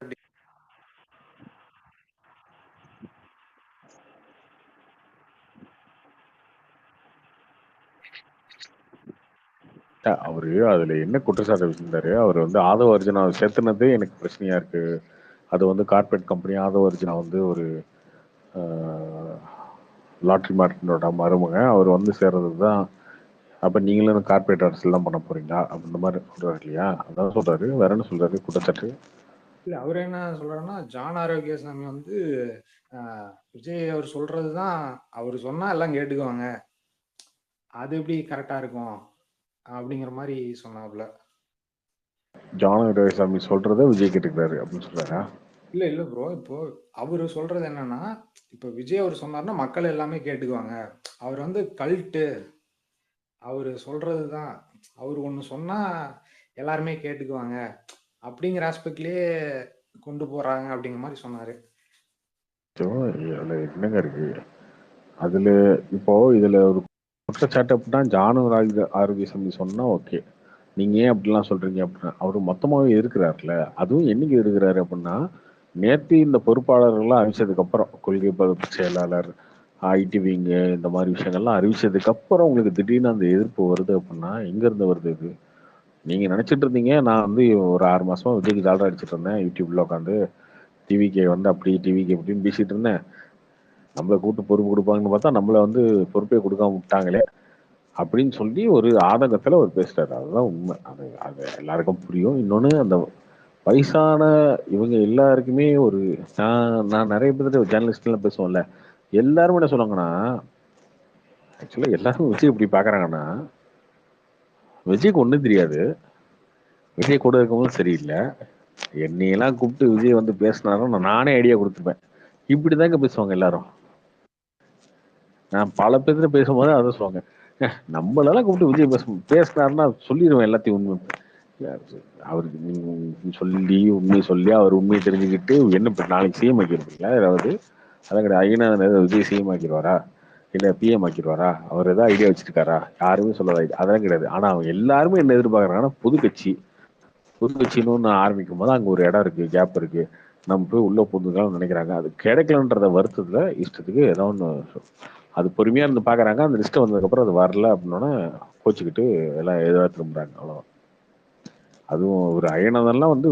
அவரு அதுல என்ன குற்றச்சாட்டு வச்சிருந்தாரு, அவர் வந்து ஆதவ அர்ஜுனா சேர்த்துனதே எனக்கு பிரச்சனையா இருக்கு. அது வந்து கார்பரேட் கம்பெனி, ஆதவ அர்ஜுனா வந்து ஒரு லாட்ரி மார்க்கெட்டோட மருமக, அவர் வந்து சேர்றது தான். அப்ப நீங்களும் கார்பரேட் அரசியல் தான் பண்ண போறீங்களா அப்படின்ற மாதிரி சொல்றாரு இல்லையா? அதான் சொல்றாரு. வேற என்ன சொல்றாரு குற்றச்சாட்டு? இல்ல அவர் என்ன சொல்றாருன்னா, ஜான் ஆரோக்கியசாமி வந்து விஜய் அவர் சொல்றதுதான், அவரு சொன்னா எல்லாம் கேட்டுக்குவாங்க, அது எப்படி கரெக்டா இருக்கும் அப்படிங்கிற மாதிரி சொன்னாப்ல. ஜான் ஆரோக்கியசாமி சொல்றத விஜய் கேட்டுக்கிறாரு அப்படின்னு சொல்றாரா? இல்ல ப்ரோ, இப்போ அவரு சொல்றது என்னன்னா, இப்ப விஜய் அவர் சொன்னார்னா மக்கள் எல்லாமே கேட்டுக்குவாங்க, அவர் வந்து கல்ட்டு, அவரு சொல்றதுதான், அவரு ஒண்ணு சொன்னா எல்லாருமே கேட்டுக்குவாங்க அப்படிங்கிற ஆஸ்பெக்ட்லயே கொண்டு போறாங்க அப்படிங்கிற மாதிரி சொன்னாரு. அதுல என்னங்க இருக்கு அதுல? இப்போ இதுல ஒரு குற்றச்சாட்டு அப்படின்னா ஜானு ஆரோக்கியசாமி சொன்னா ஓகே, நீங்க ஏன் அப்படிலாம் சொல்றீங்க அப்படின்னா, அவரு மொத்தமாவே இருக்கிறாருல. அதுவும் என்னைக்கு இருக்கிறாரு அப்படின்னா, நேற்று இந்த பொறுப்பாளர்கள்லாம் அறிவிச்சதுக்கு அப்புறம், கொள்கை பரப்பு செயலாளர், ஐடி விங்கு, இந்த மாதிரி விஷயங்கள்லாம் அறிவிச்சதுக்கு அப்புறம் உங்களுக்கு திடீர்னு அந்த எதிர்ப்பு வருது அப்படின்னா எங்க இருந்து வருது இது? நீங்க நினைச்சிட்டு இருந்தீங்க நான் வந்து ஒரு 6 மாசமா விஜய்க்கு ஜாலரா அடிச்சிட்டு இருந்தேன் யூடியூப்ல உட்காந்து, டிவிக்கே வந்து அப்படி டிவிக்கு எப்படின்னு பேசிட்டு இருந்தேன், நம்மளை கூட்டு பொறுப்பு கொடுப்பாங்கன்னு பார்த்தா நம்மளை வந்து பொறுப்பே கொடுக்காம விட்டாங்களே அப்படின்னு சொல்லி ஒரு ஆதங்கத்துல அவர் பேசுறாரு. அதுதான் உண்மை. அது அது எல்லாருக்கும் புரியும். இன்னொன்னு, அந்த வயசான இவங்க எல்லாருக்குமே ஒரு நான் நிறைய பேர் ஜேர்னலிஸ்ட்லாம் பேசுவோம்ல, எல்லாருமே என்ன சொல்லுவாங்கன்னா, ஆக்சுவலா எல்லாரும் விஜய் இப்படி பாக்குறாங்கன்னா, விஜய்க்கு ஒண்ணும் தெரியாது, விஜய் கூட இருக்கவங்களும் சரியில்லை, என்னையெல்லாம் கூப்பிட்டு விஜய் வந்து பேசினாரும் நானே ஐடியா கொடுத்துப்பேன், இப்படிதாங்க பேசுவாங்க எல்லாரும். நான் பல பேர்கிட்ட பேசும்போது அதை சொல்லுவாங்க, நம்மளெல்லாம் கூப்பிட்டு விஜய் பேசினாருன்னா சொல்லிடுவேன் எல்லாத்தையும் உண்மை. அவருக்கு நீங்க சொல்லி உண்மையை சொல்லி அவர் உண்மையை தெரிஞ்சுக்கிட்டு என்ன நாளைக்கு சிஎம் ஆக்கிருப்பீங்களா? ஏதாவது அதான் கிடையாது. ஐயனா விஜய் சிஎம் ஆக்கிடுவாரா, இல்ல பிஎம் ஆக்கிடுவாரா, அவர் ஏதாவது ஐடியா வச்சிருக்காரா? யாருமே சொல்லாத, அதெல்லாம் கிடையாது. ஆனா அவங்க எல்லாருமே என்ன எதிர்பார்க்கறாங்கன்னா, புது கட்சின்னு ஒன்று ஆரம்பிக்கும் போது அங்க ஒரு இடம் இருக்கு, கேப் இருக்கு, நம்ம போய் உள்ள புதுங்களாம் நினைக்கிறாங்க. அது கிடைக்கலன்றத வருத்தத்துல இஷ்டத்துக்கு ஏதோ ஒன்று அது பொறுமையா இருந்து பாக்குறாங்க. அந்த லிஸ்ட் வந்ததுக்கு அப்புறம் அது வரல அப்படின்னோட கோச்சுக்கிட்டு எல்லாம் எதிராக திரும்புறாங்க, அவ்வளவுதான். அதுவும் ஒரு அயனதெல்லாம் வந்து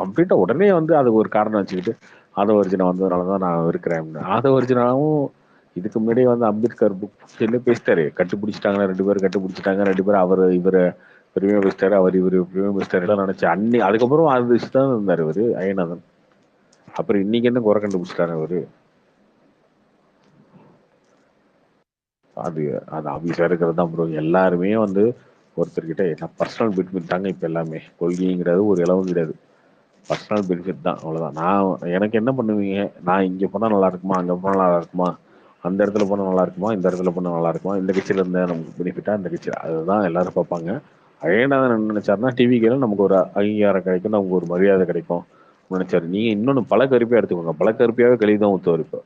கம்ப்ளீட்டா உடனே வந்து அது ஒரு காரணம் வச்சுக்கிட்டு ஆதவ அர்ஜுனா வந்ததுனாலதான் நான் இருக்கிறேன். ஆதவ அர்ஜுனாவும் இதுக்கு முன்னாடியே வந்து அம்பேத்கர் புக் பேசிட்டாரு, கட்டுப்பிடிச்சிட்டாங்க 2 பேரும், கட்டுப்பிடிச்சிட்டாங்க 2 பேரும், அவர் இவரை பெருமையா பேசிட்டாரு, அவர் இவர் பெருமையா பேசிட்டாரு எல்லாம் நினைச்சு அதுக்கப்புறம் அது தான் இருந்தாரு அவரு அயனாதன். அப்புறம் இன்னைக்கு என்ன குறை கண்டுபிடிச்சிட்டாரு அவரு? அது அது ஆபீஸா இருக்கிறது தான் ப்ரோ. எல்லாருமே வந்து ஒருத்தர்கிட்ட என்ன பர்சனல் பெனிஃபிட் தாங்க இப்ப எல்லாமே. கொள்கைங்கிறது ஒரு இளவும் கிடையாது, பர்சனல் பெனிஃபிட் தான், அவ்வளவுதான். நான் எனக்கு என்ன பண்ணுவீங்க, நான் இங்க போனா நல்லா இருக்குமா, அங்க போனா நல்லா இருக்குமா, அந்த இடத்துல போனா நல்லா இருக்குமா, இந்த இடத்துல போனா நல்லா இருக்குமா, இந்த கட்சியில இருந்தா நமக்கு பெனிஃபிட்டா, இந்த கட்சி, அதுதான் எல்லாரும் பார்ப்பாங்க. அயனாதான் என்ன நினைச்சாருன்னா, டிவிக்கு நமக்கு ஒரு அங்கீகாரம் கிடைக்கும், நமக்கு ஒரு மரியாதை கிடைக்கும், நினைச்சாரு. நீங்க இன்னொன்னு பல கருப்பியா எடுத்துக்கோங்க. பல கருப்பியாவே கழுவி தான் ஊத்துவார். இப்போ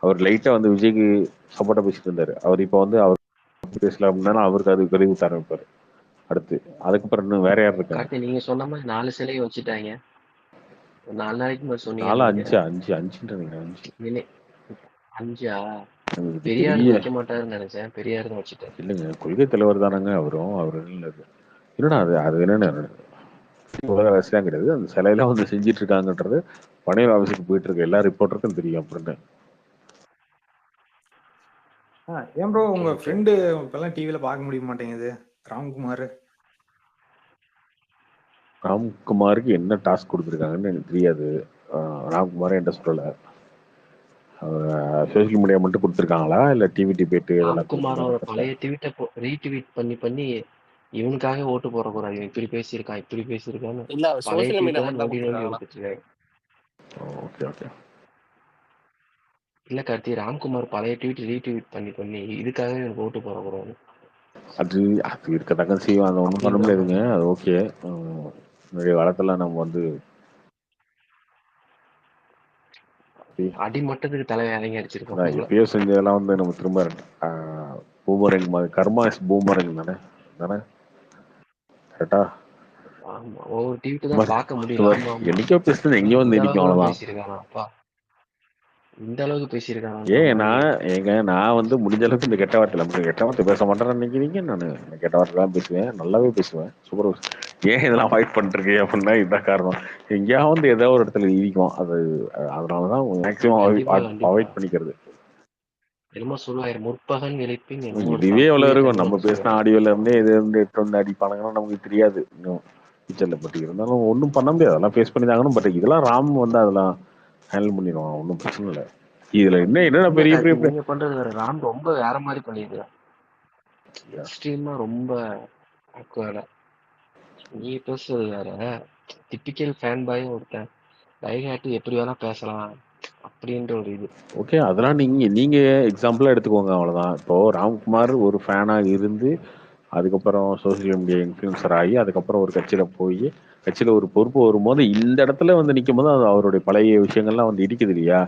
அவர் லைட்டா வந்து விஜய்க்கு சப்போர்ட்டா பேசிட்டு இருந்தாரு. அவர் இப்போ வந்து அவர் பேசல அப்படின்னா அவருக்கு அது கழுவி ஊத்த ஆரம்பிப்பாரு. அடுத்து அதுக்கப்புறம் இன்னும் வேற யார் இருக்காங்க? கார்த்தி நீங்க சொன்ன மாதிரி 4 சிலையை வச்சுட்டாங்க. 4 நாளைக்கு முன்னாடி சொன்னீங்க 4 நினைக்கிறேன். 5 5 எனக்கு பெரியார் பெரிய வைக்க மாட்டாருன்னு நினைச்சேன். பெரியார் தான் வச்சுட்டாரு. இல்லைங்க, கொள்கை தலைவர் தானங்க அவரும். அவர் இல்லது என்னடா அது அது என்னன்னு உலக அரசியலாம் கிடையாது. அந்த சிலையெல்லாம் வந்து செஞ்சிட்டு இருக்காங்கன்றது பனையர் ஆஃபீஸுக்கு போயிட்டு இருக்க எல்லா ரிப்போர்ட்டருக்கும் தெரியும். அப்படின்னு ஏன் ப்ரோ உங்க ஓகே ஓகே. ஃப்ரெண்டு இப்பெல்லாம் டிவில பார்க்க முடிய மாட்டேங்குது, ராம்குமார்? ராம்குமாருக்கு என்ன டாஸ்க் கொடுத்துருக்காங்கன்னு எனக்கு தெரியாது. ராம்குமார் என்கிட்ட சொல்லலை. சோசியல் மீடியா மட்டும் கொடுத்துருக்காங்களா இல்லை டிவி டிபேட்டு இதெல்லாம் ராம்குமாரோட கொடுத்துருக்காங்க? பழைய ட்வீட்டை ரீட்வீட் பண்ணி பண்ணி இவனுக்காக ஓட்டு போடக்கூடாது, இவன் இப்படி பேசியிருக்கான் இப்படி பேசியிருக்கான்னு இல்ல அவர் பழைய சோசியல் மீடியா ட்வீட்டை தான் மட்டும் தான் நோண்டி நோண்டி கொடுத்துருக்காங்களா? எடுத்துட்டு இருக்காங்க. Okay okay. இல்ல கார்த்தி, ராம்குமார் பழைய ட்வீட் ரீட்வீட் பண்ணி பண்ணி இதுக்காக எனக்கு ஓட்டு போடக்கூடாது அது அது இருக்கதாங்க செய்வோம். அதை ஒன்றும் பண்ண அப்படின்ற முடியாதுங்க. அது ஓகே. நிறைய காலத்தில் நம்ம வந்து அடிமட்டத்துக்கு தலை இறங்கி அடிச்சிருக்கோம். எப்பயோ செஞ்சதெல்லாம் வந்து நம்ம திரும்ப பூமரங் மாதிரி கர்மா இஸ் பூமரங் தானே தானே கரெக்டா? ஆமா, ஒவ்வொரு ட்வீட் தான் பார்க்க முடியல. ஆமா ஆமா, என்னைக்கோ பேசுறது எங்கேயோ வந்து இந்த நிற்கும், அளவுக்கு அவ்வளோதான். பேசியிருக்கானா அப்பா, இந்த அளவுக்கு பேசியிருக்கானா? நான் வந்து முடிஞ்ச அளவுக்கு இந்த கெட்ட வார்த்தை நமக்கு கெட்ட வார்த்தை பேச மாட்டேன்னு நினைக்கிறீங்க. நான் கெட்ட வார்த்தை தான் பேசுவேன், நல்லாவே பேசுவேன், சூப்பர். ஏன் இதெல்லாம் அவாய்ட் பண்ணிருக்கே அப்படின்னா இதுதான் காரணம். எங்கேயாவது வந்து ஏதோ ஒரு இடத்துல இடிக்கும். அது அதனாலதான் மேக்சிமம் அவாய்ட் பண்ணிக்கிறது. என்னமோ சொல்லுவாரு, முற்பகன் இழைப்பின் இதுவே எவ்வளவு இருக்கும். நம்ம பேசின ஆடியோல இருந்தே இது வந்து 8 வந்து அடிப்பானுங்கன்னா நமக்கு தெரியாது இன்னும் ஃபியூச்சர்ல. பட் இருந்தாலும் ஒன்றும் பண்ண முடியாது, அதெல்லாம் ஃபேஸ் பண்ணி தாங்கணும். பட் இதெல்லாம் ராம் வந்து அதெல்லாம் ஹேண்டில் பண்ணிடுவான், ஒன்றும் பிரச்சனை இல்லை. இதுல என்ன பெரிய பெரிய நீங்க பண்றது வேற, ராம் ரொம்ப வேற மாதிரி பண்ணிருக்கான். எக்ஸ்ட்ரீமா ரொம்ப ஆக்வர்டா. நீ பேசுறது வேற, டிபிக்கல் ஃபேன் பாய் ஒருத்தன் டைஹார்ட் எப்படி வேணா பேசலாம் அப்படின்ற ஒரு இது. ஓகே, அதெல்லாம் நீங்க எக்ஸாம்பிளா எடுத்துக்கோங்க, அவ்வளவுதான். இப்போ ராம்குமார் ஒரு ஃபேனா இருந்து அதுக்கப்புறம் சோசியல் மீடியா இன்ஃப்ளூயன்சர் ஆகி அதுக்கப்புறம் ஒரு கட்சியில போய் கட்சியில ஒரு பொறுப்பு வரும்போது இந்த இடத்துல வந்து நிற்கும் போது அது அவருடைய பழைய விஷயங்கள்லாம் வந்து இடிக்குது இல்லையா?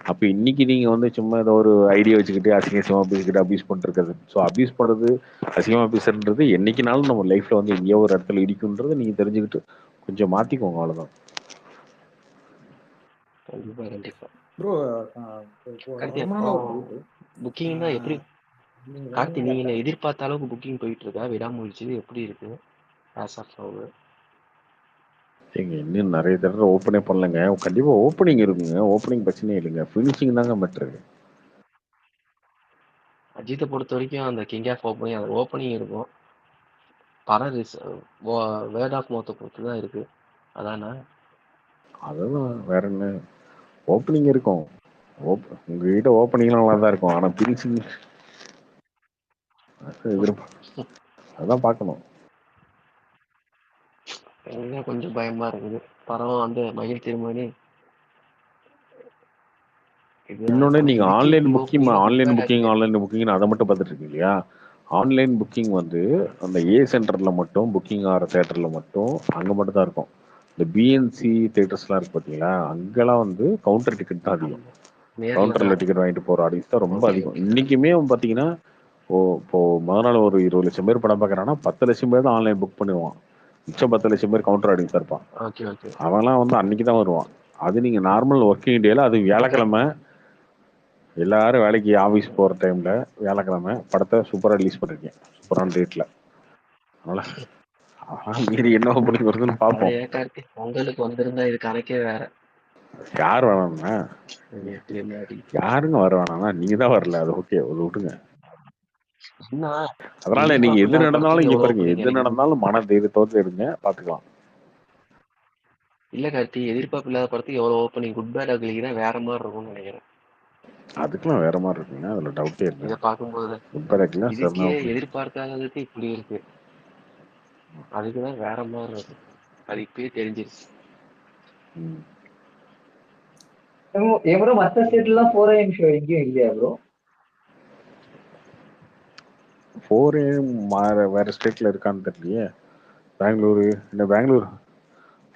அப்ப இன்னைக்கு நீங்க வந்து சும்மா ஏதோ ஒரு ஐடியா வச்சுக்கிட்டு அசிங்கமா பேசிக்கிட்டு அபியூஸ் பண்ணிருக்கிறது. ஸோ அபியூஸ் பண்றது அசிங்கமா பேசுறது என்னைக்குனாலும் நம்ம லைஃப்ல வந்து எங்கேயோ ஒரு இடத்துல இடிக்குன்றது நீங்க தெரிஞ்சுக்கிட்டு கொஞ்சம் மாத்திக்கோங்க, அவ்வளவுதான். கண்டிப்பா கண்டிப்பா. ப்ரோ புக்கிங் தான் எப்படி கார்த்தி, நீங்க எதிர்பார்த்த அளவுக்கு புக்கிங் போயிட்டு இருக்கா? விடாமுயற்சி எப்படி இருக்கு ஆஸ் ஆஃப் நவ்? ஏங்க இன்னும் நிறைய தடவை ஓப்பனே பண்ணலங்க. கண்டிப்பா ஓப்பனிங் இருக்குங்க, ஓப்பனிங் பிரச்சனையே இல்லைங்க. ஃபினிஷிங் தாங்க பெட்டர். அஜித்தை பொறுத்த வரைக்கும் அந்த கிங் ஆஃப் ஓப்பனிங், அந்த ஓப்பனிங் இருக்கும். படம் வேர்ட் ஆஃப் மவுத்தை பொறுத்து தான் இருக்கு. அதானே? அதுதான் வேற என்ன, ஓப்பனிங் இருக்கும். உங்ககிட்ட ஓப்பனிங்லாம் நல்லா தான் இருக்கும், ஆனா ஃபினிஷிங் அதான் பார்க்கணும். கொஞ்சம் பயமா இருக்குது. படம் வந்து மகிழ் திருமணி. இன்னொன்னு நீங்க ஆன்லைன் புக்கிங் அதை மட்டும் பார்த்துட்டு இருக்கீங்க இல்லையா? ஆன்லைன் புக்கிங் வந்து அந்த சென்டர்ல மட்டும் புக்கிங் ஆகிற தேட்டர்ல மட்டும் அங்க மட்டும் தான் இருக்கும். இந்த பிஎன்சி தேட்டர்ஸ்லாம் இருக்கு பார்த்தீங்களா, அங்கெல்லாம் வந்து கவுண்டர் டிக்கெட் தான் அதிகம். கவுண்டர்ல டிக்கெட் வாங்கிட்டு போற ஆடியன்ஸ் தான் ரொம்ப அதிகம். இன்னைக்குமே பார்த்தீங்கன்னா இப்போ முதல் நாள் ஒரு 20 லட்சம் பேர் படம் பார்க்கறான்னா 10 லட்சம் பேர் தான் ஆன்லைன் புக் பண்ணிடுவான். மிச்சம் 10 லட்சம் பேர் கவுண்டர் ஆடியன்ஸ் தான் இருப்பான். அவன்லாம் வந்து அன்னைக்கு தான் வருவான். அது நீங்க நார்மல் ஒர்க்கிங் டேல, அது வியாழக்கிழமை எல்லாரும் வேலைக்கு ஆஃபீஸ் போகிற டைமில் வியாழக்கிழமை படத்தை சூப்பராக ரிலீஸ் பண்ணிருக்கேன், சூப்பரான டேட்டில். அதனால் மீறி என்ன பண்ணி வருதுன்னு பார்ப்போம். உங்களுக்கு வந்திருந்தா இது கணக்கே வேற. யார் வேணாம்னா யாருங்க வர வேணாம்னா நீங்கள் தான் வரல, அது ஓகே, அது விட்டுங்க. அதனால நீங்க எது நடந்தாலும் இங்க பாருங்க, எது நடந்தாலும் மன தைரியத்தோடு இருங்க, பார்த்துக்கலாம். இல்ல கார்த்தி, எதிர்பார்ப்பு இல்லாத படத்துக்கு எவ்வளவு ஓப்பனிங் குட் பேட் அக்லிக்கு தான் வேற மாதிரி இருக்கும்னு நினைக்கிறேன். அதுக்கெல்லாம் வேற மாதிரி இருக்குங்க, அதுல டவுட்டே இல்லை. இதை பார்க்கும்போது எதிர்பார்க்காததுக்கு இப்படி இருக்கு, அதுக்குதான் வேற மாதிரி இருக்கு. அது இப்பயே தெரிஞ்சிருச்சு. ப்ரோ மற்ற ஸ்டேட்லாம் 4AM ஷோ எங்கேயும் இல்லையா ப்ரோ? 4AM வேற ஸ்டேட்ல இருக்கான்னு தெரியலையே. பெங்களூரு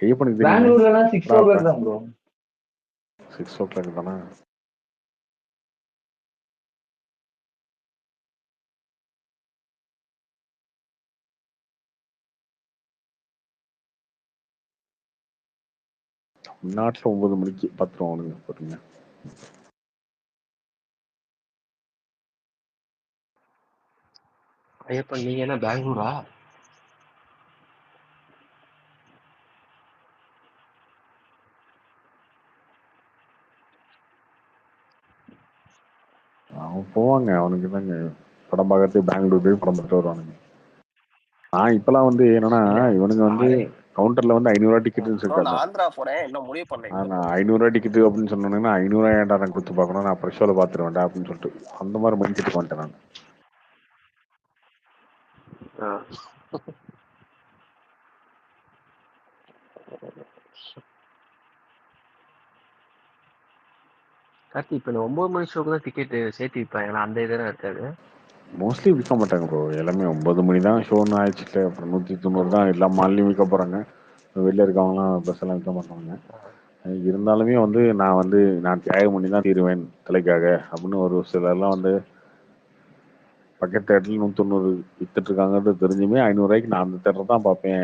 ஐயப்பனுக்கு தெரியுமே. பெங்களூர்லாம் 6 நான் o'clock தான் ப்ரோ. 6 o'clock தானே? தமிழ்நாட்டுல 9 மணிக்கு பத்திரம் அவனுங்க பாருங்க. ஐயப்பன் நீங்க என்ன பெங்களூரா? அவன் போவாங்க, அவனுக்கு தாங்க படம் பார்க்கறது பெங்களூர் போய் படம் பார்த்துட்டு வருவானுங்க. நான் இப்பெல்லாம் வந்து என்னன்னா இவனுங்க வந்து கவுண்டர்ல வந்து 500 டிக்கெட்னு இருக்காங்க. ஆந்திரா போறேன் இன்னும் முடிவு பண்ணேன். நான் 500 டிக்கெட் அப்படின்னு சொன்னோன்னா 500 ஏன்டா நான் கொடுத்து பார்க்கணும், நான் அப்புறம் ஷோல பார்த்துருவேன்டா அப்படின்னு சொல்லிட்டு அந்த மாதிரி மைண்ட் செட்டுக்கு வந்துட்டேன் நான். கார்த்தி இப்ப 9 மணி ஷோக்கு தான் டிக்கெட் சேர்த்து விற்பாங்க, அந்த இதெல்லாம் இருக்காது. மோஸ்ட்லி விற்க மாட்டாங்க ப்ரோ, எல்லாமே 9 மணி தான் ஷோன்னு ஆயிடுச்சுட்டு அப்புறம் 190 தான் எல்லா மால்லையும் விற்க போறாங்க. வெளில இருக்கவங்களாம் பஸ் எல்லாம் விற்க மாட்டாங்க. இருந்தாலுமே வந்து நான் தியாகம் பண்ணி தான் தீருவேன் தலைக்காக அப்படின்னு ஒரு சிலர்லாம் வந்து பக்கத்து தேட்டரில் 190 வித்துட்டு இருக்காங்கன்னு தெரிஞ்சுமே 500 ரூபாய்க்கு நான் அந்த தேட்டர் தான் பார்ப்பேன்,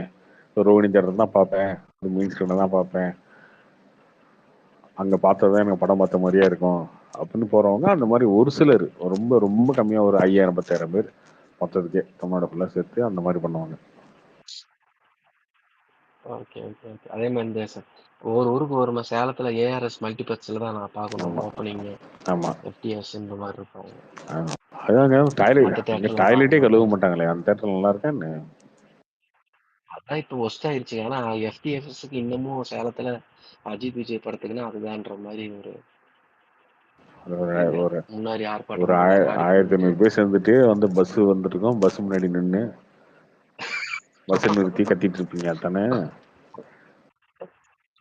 ரோஹிணி தேட்டர் தான் பார்ப்பேன், மீன் ஸ்கிரீனை தான் பார்ப்பேன், அங்கே பார்த்ததான் எனக்கு படம் பார்த்த மாதிரியே இருக்கும் அப்படின்னு போறவங்க அந்த மாதிரி ஒரு சிலர் ரொம்ப ரொம்ப கம்மியா ஒரு 5000 10,000 பேர் மொத்தத்துக்கே தமிழ்நாடு ஃபுல்லாக சேர்த்து அந்த மாதிரி பண்ணுவாங்க. Okay okay okay. அதே மாதிரி இந்த ஒவ்வொரு ஊருக்கு ஒரு சேலத்துல ஏஆர்எஸ் மல்டிபிளெக்ஸ்ல தான் நான் பார்க்கணும் ஓப்பனிங். ஆமா எஃப்டிஎஸ் இந்த மாதிரி இருப்பாங்க. அதாங்க மத்த theatreல டாய்லெட்டே பார்க்க கழுவ முடியாது. மாட்டாங்களே அந்த தேட்டர் நல்லா இருக்கான்னு. அதான் இப்போ ஒஸ்ட் ஆயிடுச்சு. ஆனா எஃப்டிஎஸ்க்கு இன்னமும் சேலத்துல அஜித் விஜய் படத்துக்குன்னா அதுதான்ற மாதிரி ஒரு ஒரு முன்னாடி ஒரு ஆர்ப்பாட்டம் 1500 பேர் சேர்ந்துட்டு வந்து பஸ் வந்துட்டு இருக்கோம், பஸ் முன்னாடி நின்று பஸ் நிறுத்தி கத்திட்டு இருப்பீங்க அதானே?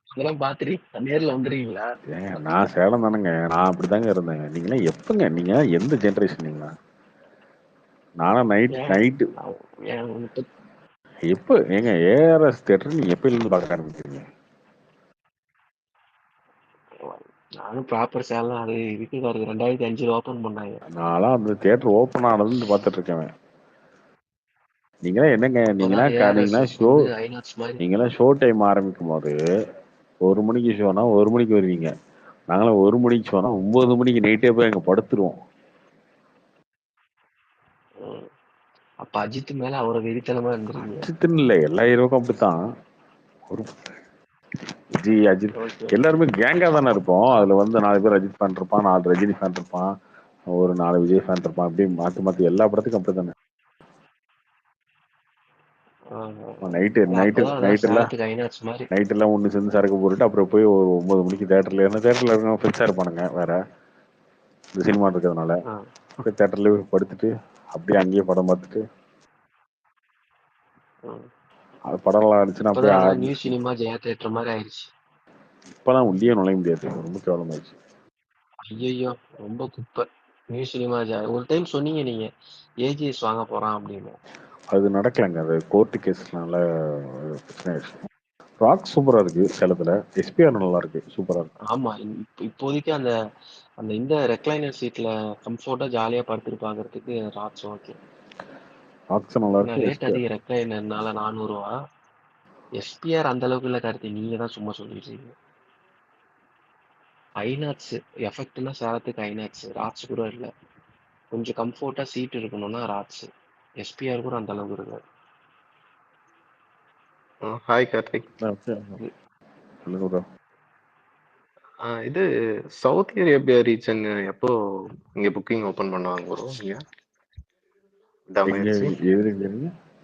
அதெல்லாம் பாத்துட்டு நேர்ல வந்துருவீங்களா? ஏங்க நான் சேலம் தானேங்க, நான் அப்படிதாங்க இருந்தேன். நீங்களாம் எப்பங்க, நீங்க எந்த ஜென்ரேஷன்? நீங்களா நானா நைட்டு எப்போ ஏங்க ஏஆர்எஸ் தேட்டர் நீங்க எப்ப இருந்து பார்க்க ஆரம்பிக்கிறீங்க? நானும் ப்ராப்பர் சேலம் அது இதுக்கு வருது 2005 ஓபன் பண்ணாங்க. நான்லாம் அந்த தியேட்டர் ஓப்பன் ஆனதுன்னு பார்த்துட்டு இருக்கேன். நீங்களாம் என்னங்க, நீங்களாம் ஷோ டைம் ஆரம்பிக்கும் போது 1 மணிக்கு ஷோனா 1 மணிக்கு வருவீங்க. நாங்களாம் 1 மணிக்கு ஷோனா 9 மணிக்கு நைட்டே போய் அங்க படுத்துருவோம். அப்ப அஜித் மேல அவரை வெறித்தனமா இருந்துருக்கீங்க. அஜித்னு இல்லை, எல்லா ஹீரோக்கும் அப்படித்தான். ஒரு விஜய் அஜித் எல்லாருமே கேங்கா தானே இருப்போம். அதுல வந்து 4 பேர் அஜித் ஃபேன் இருப்பான், 4 ரஜினி ஃபேன் இருப்பான், ஒரு 4 விஜய் ஃபேன் இருப்பான். அப்படியே மாத்தி எல்லா படத்துக்கும் அப்படி தானே. நைட்டெல்லாம் ஒன்று சேர்ந்து சரக்கு போட்டுட்டு அப்புறம் போய் ஒரு 9 மணிக்கு தேட்டர்ல இருக்க ஃப்ரெண்ட்ஸா இருப்பானுங்க வேற இந்த சினிமா இருக்கிறதுனால தேட்டர்ல போய் படுத்துட்டு அப்படியே அங்கேயே படம் பார்த்துட்டு அது படம்லாம் இருந்துச்சுன்னா அப்படியே நியூ சினிமா ஜெயா தியேட்டர் மாதிரி ஆயிடுச்சு. இப்பெல்லாம் உள்ளே நுழைய முடியாது, ரொம்ப கேவலமாயிடுச்சு. ஐயோ ரொம்ப குப்பை நியூ சினிமா ஜெயா. ஒரு டைம் சொன்னீங்க நீங்க ஏஜிஎஸ் வாங்க போறான் அப்படின்னு. அது நடக்கலங்க, அது கோர்ட்டு கேஸ்னால பிரச்சனை ஆயிடுச்சு. ராக் சூப்பரா இருக்கு சேலத்துல, எஸ்பிஆர் நல்லா இருக்கு, சூப்பரா இருக்கு. ஆமா இப்போதைக்கு அந்த அந்த இந்த ரெக்லைனர் சீட்ல கம்ஃபர்ட்டா ஜாலியா படுத்துட்டு பாக்குறதுக்கு ராக்ஸ் ஓகே. ராக்ஸ் நல்லா இருக்கு. ரேட் அதிக ரெக்லைனர்னால 400 ரூபா. எஸ்பிஆர் அந்த அளவுக்கு இல்ல கார்த்தி, நீங்க தான் சும்மா சொல்லிட்டு இருக்கீங்க. ஐநாக்ஸ் எஃபெக்ட்னா சேலத்துக்கு ஐநாக்ஸ், ராக்ஸ் கூட இல்ல. கொஞ்சம் கம்ஃபர்ட்டா சீட் இருக்கணும்னா ராக்ஸ், எஸ்பிஆர் கூட அந்த அளவுக்கு இருக்கு. ஹாய் கார்த்திக். இது சவுதி அரேபியா ரீஜன் எப்போ இங்க புக்கிங் ஓபன் பண்ணுவாங்க ப்ரோ?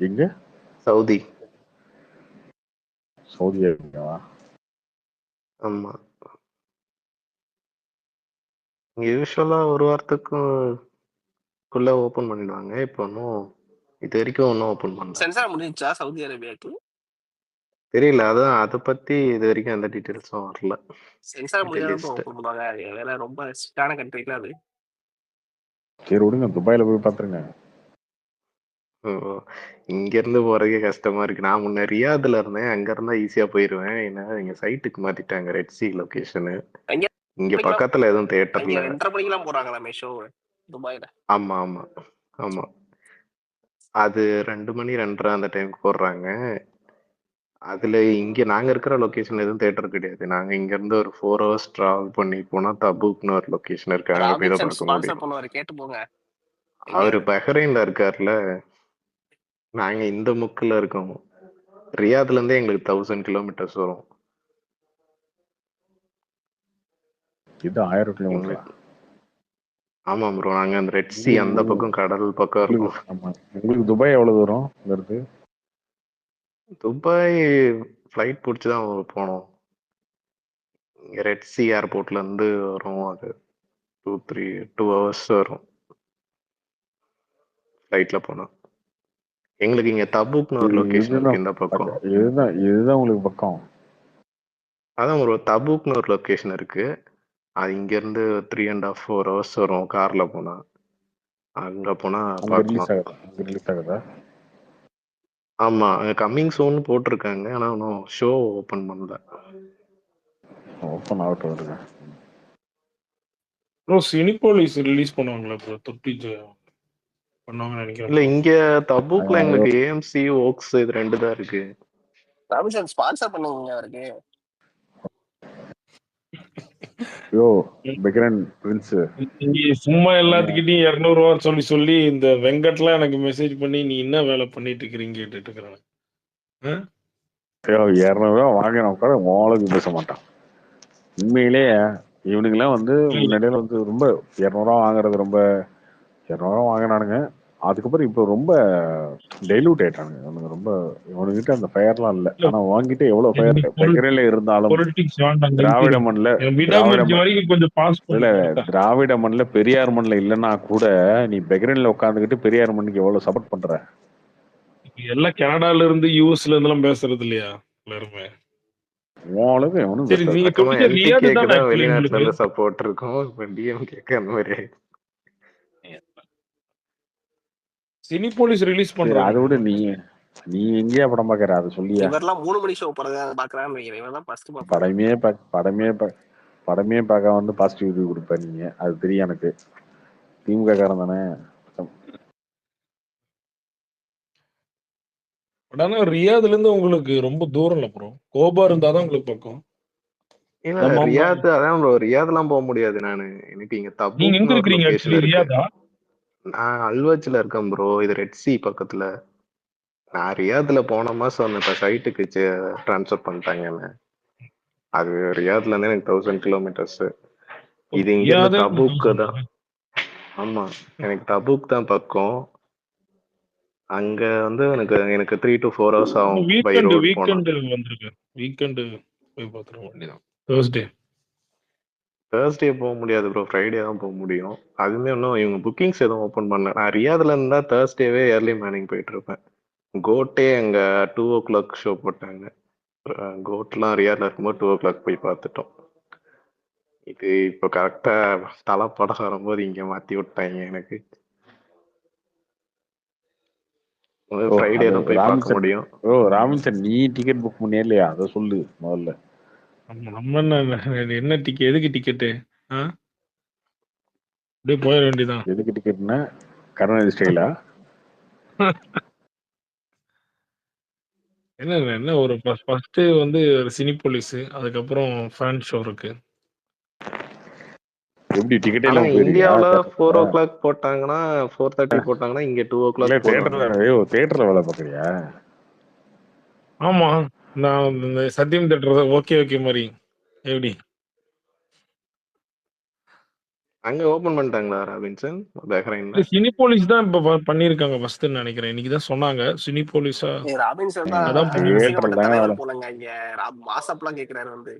எங்க? சவுதி அரேபியாவா? ஆமா, இங்க யூஸ்வலா ஒரு வாரத்துக்குள்ள ஓபன் பண்ணிடுவாங்க. இப்போ ஒன்னும் இது வரைக்கும் ஒன்னும் ஓபன் பண்ணல. சென்சார் முடிஞ்சுச்சா சவுதி அரேபியாக்கு? தெரியல, அதான் அதை பத்தி இது வரைக்கும் எந்த டீடைல்ஸும் வரல. சென்சார் முடியாத ஓபன் பண்ணுவாங்க, வேற ரொம்ப ஸ்ட்ரிக்டான கண்ட்ரில அது. சரி விடுங்க, துபாயில போய் பாத்துருங்க. ஓ! இங்கேருந்து போறதுக்கே கஷ்டமா இருக்கு. நான் முன்ன ரியாத்ல இருந்தேன். அங்க இருந்தா ஈஸியா போயிருவேன். என்ன எங்க சைட்டுக்கு மாத்திட்டாங்க ரெட் சி லொகேஷனு. அங்க இங்க பக்கத்துல எதுவும் அங்க தியேட்டர்ல 2:30 மணிக்கெல்லாம் போறாங்களாமே ஷோ துபாயில. ஆமா, ஆமா. ஆமா. அது 2 மணி 2:30 அந்த டைம்க்கு போடுறாங்க. அதுல இங்க நாங்க இருக்கிற லொகேஷன்ல எதுவும் தியேட்டர் கிடையாது. நாங்க இங்க இருந்து ஒரு 4 ஹவர்ஸ் டிராவல் பண்ணி போனா தபூக்னு ஒரு லொகேஷன் இருக்கு. அங்க போய் தான் ராபின்சன் பார்க்க ஸ்பான்சர் முடியும். பண்ணுவாரு, கேட்டு போங்க. அவரு எங்கேயாவது பஹ்ரைன்ல இருக்காருல. நாங்க இந்த முக்குல இருக்கோம். ரியாத்ல இருந்தே எங்களுக்கு 1000 கிலோமீட்டர்ஸ் வரும். இது 1000 கிலோமீட்டரா? எங்களுக்கு ஆமா ப்ரோ. நாங்க அந்த ரெட் சி உங்களுக்கு அந்த பக்கம் கடல் பக்கம் உங்களுக்கு இருக்கோம். ஆமா. உங்களுக்கு துபாய் எவ்வளவு தூரம் இங்க இருக்கு? துபாய் ஃப்ளைட் பிடிச்சி தான் போனோம். இங்க ரெட் சி ஏர்போர்ட்ல இருந்து வரும். அது 2 ஹவர்ஸ் வரும் ஃப்ளைட்ல போனா. எங்களுக்கு இங்க தபூக்னு ஒரு லொகேஷன் இருக்கு இந்த பக்கம். இதுதான் உங்களுக்கு பக்கம். அதான் ஒரு தபூக்னு ஒரு லொகேஷன் இருக்கு. அது இங்க இருந்து 3.5 4 ஹவர்ஸ் வரும் கார்ல போனா. அங்க போனா அங்க ரிலீஸ் பார்க்கலாம். ஆகுதா? அங்க ரிலீஸ் ஆகுதா? ஆமா, கம்மிங் சூன் போட்டிருக்காங்க. ஆனா இன்னும் ஷோ ஓபன் பண்ணல. ஓப்பன் ஆகட்டும் வருங்க. ப்ரோ சினிபோலிஸ் ரிலீஸ் பண்ணுவாங்களா ப்ரோ? தொட்டி பண்ணுவாங்கன்னு நினைக்கிறேன் இல்ல bro. இங்க தபூக்ல எங்களுக்கு ஏஎம்சி ஓக்ஸ் இது 2 தான் இருக்கு. ராபின்சன் ஸ்பான்சர் பண்ணுவீங்க அவருக்கு. யோ பெக்ரன் பிரின்ஸ் இங்க சும்மா எல்லாத்துக்கிட்டையும் 200 ரூபா சொல்லி சொல்லி இந்த வெங்கட்லாம் எனக்கு மெசேஜ் பண்ணி நீ என்ன வேலை பண்ணிட்டு இருக்கிறீங்க கேட்டுட்டு இருக்கிறாங்க. யோ 200 ரூபா வாங்கின கூட மோளுக்கு பேச மாட்டான். உண்மையிலேயே இவனுங்கெல்லாம் வந்து முன்னாடியில வந்து ரொம்ப 200 ரூபா வாங்குறது ரொம்ப 200 ரூபா வாங்கினானுங்க. அதுக்கப்புறம் இப்போ ரொம்ப டைலூட் ஆயிட்டானுங்க. இவனுங்க ரொம்ப இவனுங்கிட்ட அந்த ஃபயர்லாம் இல்லை. ஆனா வாங்கிட்டு எவ்வளவு ஃபயர் பெக்ரன்ல இருந்தாலும் பொலிட்டிக்ஸ் வேண்டாம் திராவிட மண்ல விடாமுயற்சி வரைக்கும் கொஞ்சம் பாஸ் இல்ல பண்ண திராவிட மண்ல பெரியார் மண்ல இல்லைன்னா கூட நீ பெக்ரன்ல உட்காந்துக்கிட்டு பெரியார் மண்ணுக்கு எவ்வளவு சப்போர்ட் பண்ற? எல்லாம் கனடால இருந்து யூஎஸ்ல இருந்தெல்லாம் பேசுறது இல்லையா எல்லாருமே. உங்களுக்கு எவனும் சரி நீங்க பக்கமா தொட்டிச்ச ரியாது எல்டிகேக்கு தான் தான் ஆக்சுவலி வெளிநாட்டுல உங்களுக்கு இருந்து சப்போர்ட் இருக்கும். இப்ப டிஎம்கேக்கு அந்த மாதிரி சினிபோலிஸ் ரிலீஸ் சரி அதை பண்றாங்க. விட நீ எங்கேயா படம் பாக்குற அதை சொல்லியா? இவரெல்லாம் 3 மணி ஷோ போறத பாக்குறான்னு வைக்கிறேன். இவன் தான் ஃபர்ஸ்ட் பாப்பாரு. படமே பார்க்க வந்து பாசிட்டிவ் ரிவ்யூ கொடுப்ப நீங்க. அது தெரியும் எனக்கு. திமுக காரன் தானே. ஆனா ரியாதுல இருந்து உங்களுக்கு ரொம்ப தூரம் இல்ல ப்ரோ. கோபா இருந்தாதான் உங்களுக்கு பக்கம். இல்ல ரியாத் அதான் ப்ரோ. ரியாத்லாம் போக முடியாது. நானு எனக்கு இங்க நீங்க எங்க தபூக்னு ஒரு இருக்கீங்க லொகேஷன் ஆக்சுவலி? இருக்கு. ரியாதா? நான் அல்வச்ல இருக்கேன் ப்ரோ. இது ரெட் சி பக்கத்துல. நான் ரியாத்ல போன மாசம் இப்ப சைட்டுக்கு டிரான்ஸ்ஃபர் பண்ணிட்டாங்க என்ன. அது ரியாத்ல இருந்து எனக்கு 1000 கிலோமீட்டர்ஸ். இது இங்க இருந்து தபூக் தான். ஆமா, எனக்கு தபூக் தான் பக்கம். அங்க வந்து எனக்கு 3 to 4 ஹவர்ஸ் ஆகும் பை ரோட் போனா. வீக்கெண்ட் போய் பாத்துற வேண்டியதான். தேர்ஸ்டே போக முடியாது ப்ரோ. ஃப்ரைடே தான் போக முடியும். அதுவுமே இன்னும் இவங்க புக்கிங்ஸ் எதுவும் ஓப்பன் பண்ணல. நான் ரியாத்ல இருந்தா தேர்ஸ்டேவே ஏர்லி மார்னிங் போயிட்டு இருப்பேன். கோட்டே அங்க 2 o'clock ஷோ போட்டாங்க. கோட்லாம் ரியாத்ல இருக்கும்போது 2 o'clock போய் பார்த்துட்டோம். இது இப்போ கரெக்டா தலை படம் வரும்போது இங்க மாத்தி விட்டாங்க எனக்கு. ஃப்ரைடே தான் போய் பார்க்க முடியும். ராபின்சன் நீ டிக்கெட் புக் பண்ணியா இல்லையா? அதை சொல்லு முதல்ல. நம்ம என்ன டிக்கெட்? எதுக்கு டிக்கெட்டு? அப்படியே போயிட வேண்டியதான். எதுக்கு டிக்கெட்னா கருணாநிதி ஸ்டைலா? என்ன ஒரு ஃபர்ஸ்ட் வந்து சினிபோலிஸ், அதுக்கப்புறம் ஃபேன் ஷோ இருக்கு. எப்படி டிக்கெட் ஆனா எல்லாம் இந்தியாவுல 4 o'clock போட்டாங்கன்னா 4:30 போட்டாங்கன்னா இங்க 2 o'clock போடுறாங்க. தியேட்டர்ல வேலை பார்க்கறியா? ஆமா, நான் இந்த சத்தியம் தியேட்டர் ஓகே மாதிரி. எப்படி அங்க ஓபன் பண்ணிட்டாங்களா ராபின்சன் பஹ்ரைன்ல? சினிபோலிஸ் தான் இப்ப பண்ணிருக்காங்க ஃபர்ஸ்ட் நினைக்கிறேன். இன்னைக்கு தான் சொன்னாங்க சினிபோலிஸா. ராபின்சன் தான் அதான் ரசிகப்பட்ட தலைவர் போலங்க. இங்க வாட்ஸ்அப்லாம் கேக்குறாரு வந்து.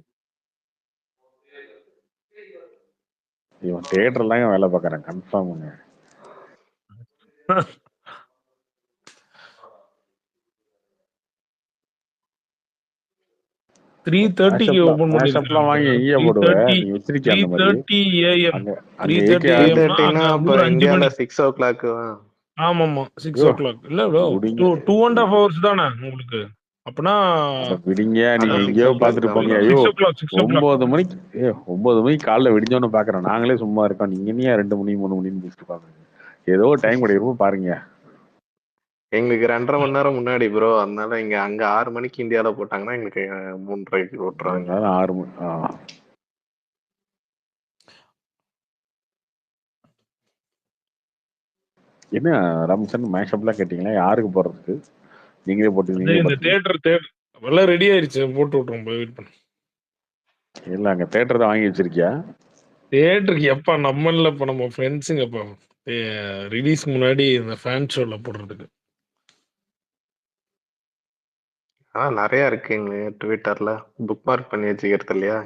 இவன் தியேட்டர்ல வேலை பார்க்கறேன் கன்ஃபார்முங்க. 3:30 ஓபன் பண்ணிருக்காங்க. வாங்கி எங்க போடுவ? நீ வச்சிருக்கியா அந்த மாதிரி? 3:30 AM. அப்ப இந்தியால 6 o'clock. ஆமாமா. 6 ஐயோ ஓ கிளாக். இல்ல ப்ரோ. விடிங்க 2 1/2 ஹவர்ஸ் தானே உங்களுக்கு? அப்பன்னா அட விடிங்க நீங்க அதான் எங்கேயோ 6 ஓ கிளாக் பார்த்துட்டு தான் போங்க. ப்ரோ. ஐயோ 6 ஓ கிளாக் 6 ஓ கிளாக். 9 மணிக்கு 9 மணிக்கு காலைல விடிஞ்சோன்னு பாக்குறோம். நாங்களே சும்மா இருக்கோம். நீங்க என்ன 2 மணி 3 மணின்னு பேசிட்டு பாக்குறீங்க. ஏதோ டைம் கிடைக்கிறப்போ பாருங்க. எங்களுக்கு 2.5 மணி நேரம் முன்னாடி ப்ரோ. அதனால இங்க அங்க 6 மணிக்கு இந்தியால போட்டாங்கன்னா எங்களுக்கு 3:30க்கு போட்டுருவாங்க. அதனால 6 மணி என்ன ரம்சன் மேஷப்லாம் கேட்டீங்களா? யாருக்கு போடுறதுக்கு? நீங்களே போட்டு அது நீங்களே இந்த பார்த்துக்கீங்க. தியேட்டர் எல்லாம் ரெடி ஆயிருச்சு. போட்டு விட்டுறோம். போய் வெயிட் பண்ணு. இல்ல அங்க தேட்டர் தான் வாங்கி வச்சிருக்கியா? தியேட்டருக்கு எப்பா நம்மள இப்ப நம்ம ஃப்ரெண்ட்ஸுங்கப்பா. ரிலீஸ்க்கு முன்னாடி இந்த ஃபேன் ஷோல போடுறதுக்கு. நிறைய இருக்குங்க ட்விட்டர்ல. புக் மார்க் பண்ணி வச்சுக்கிறது இல்லையா?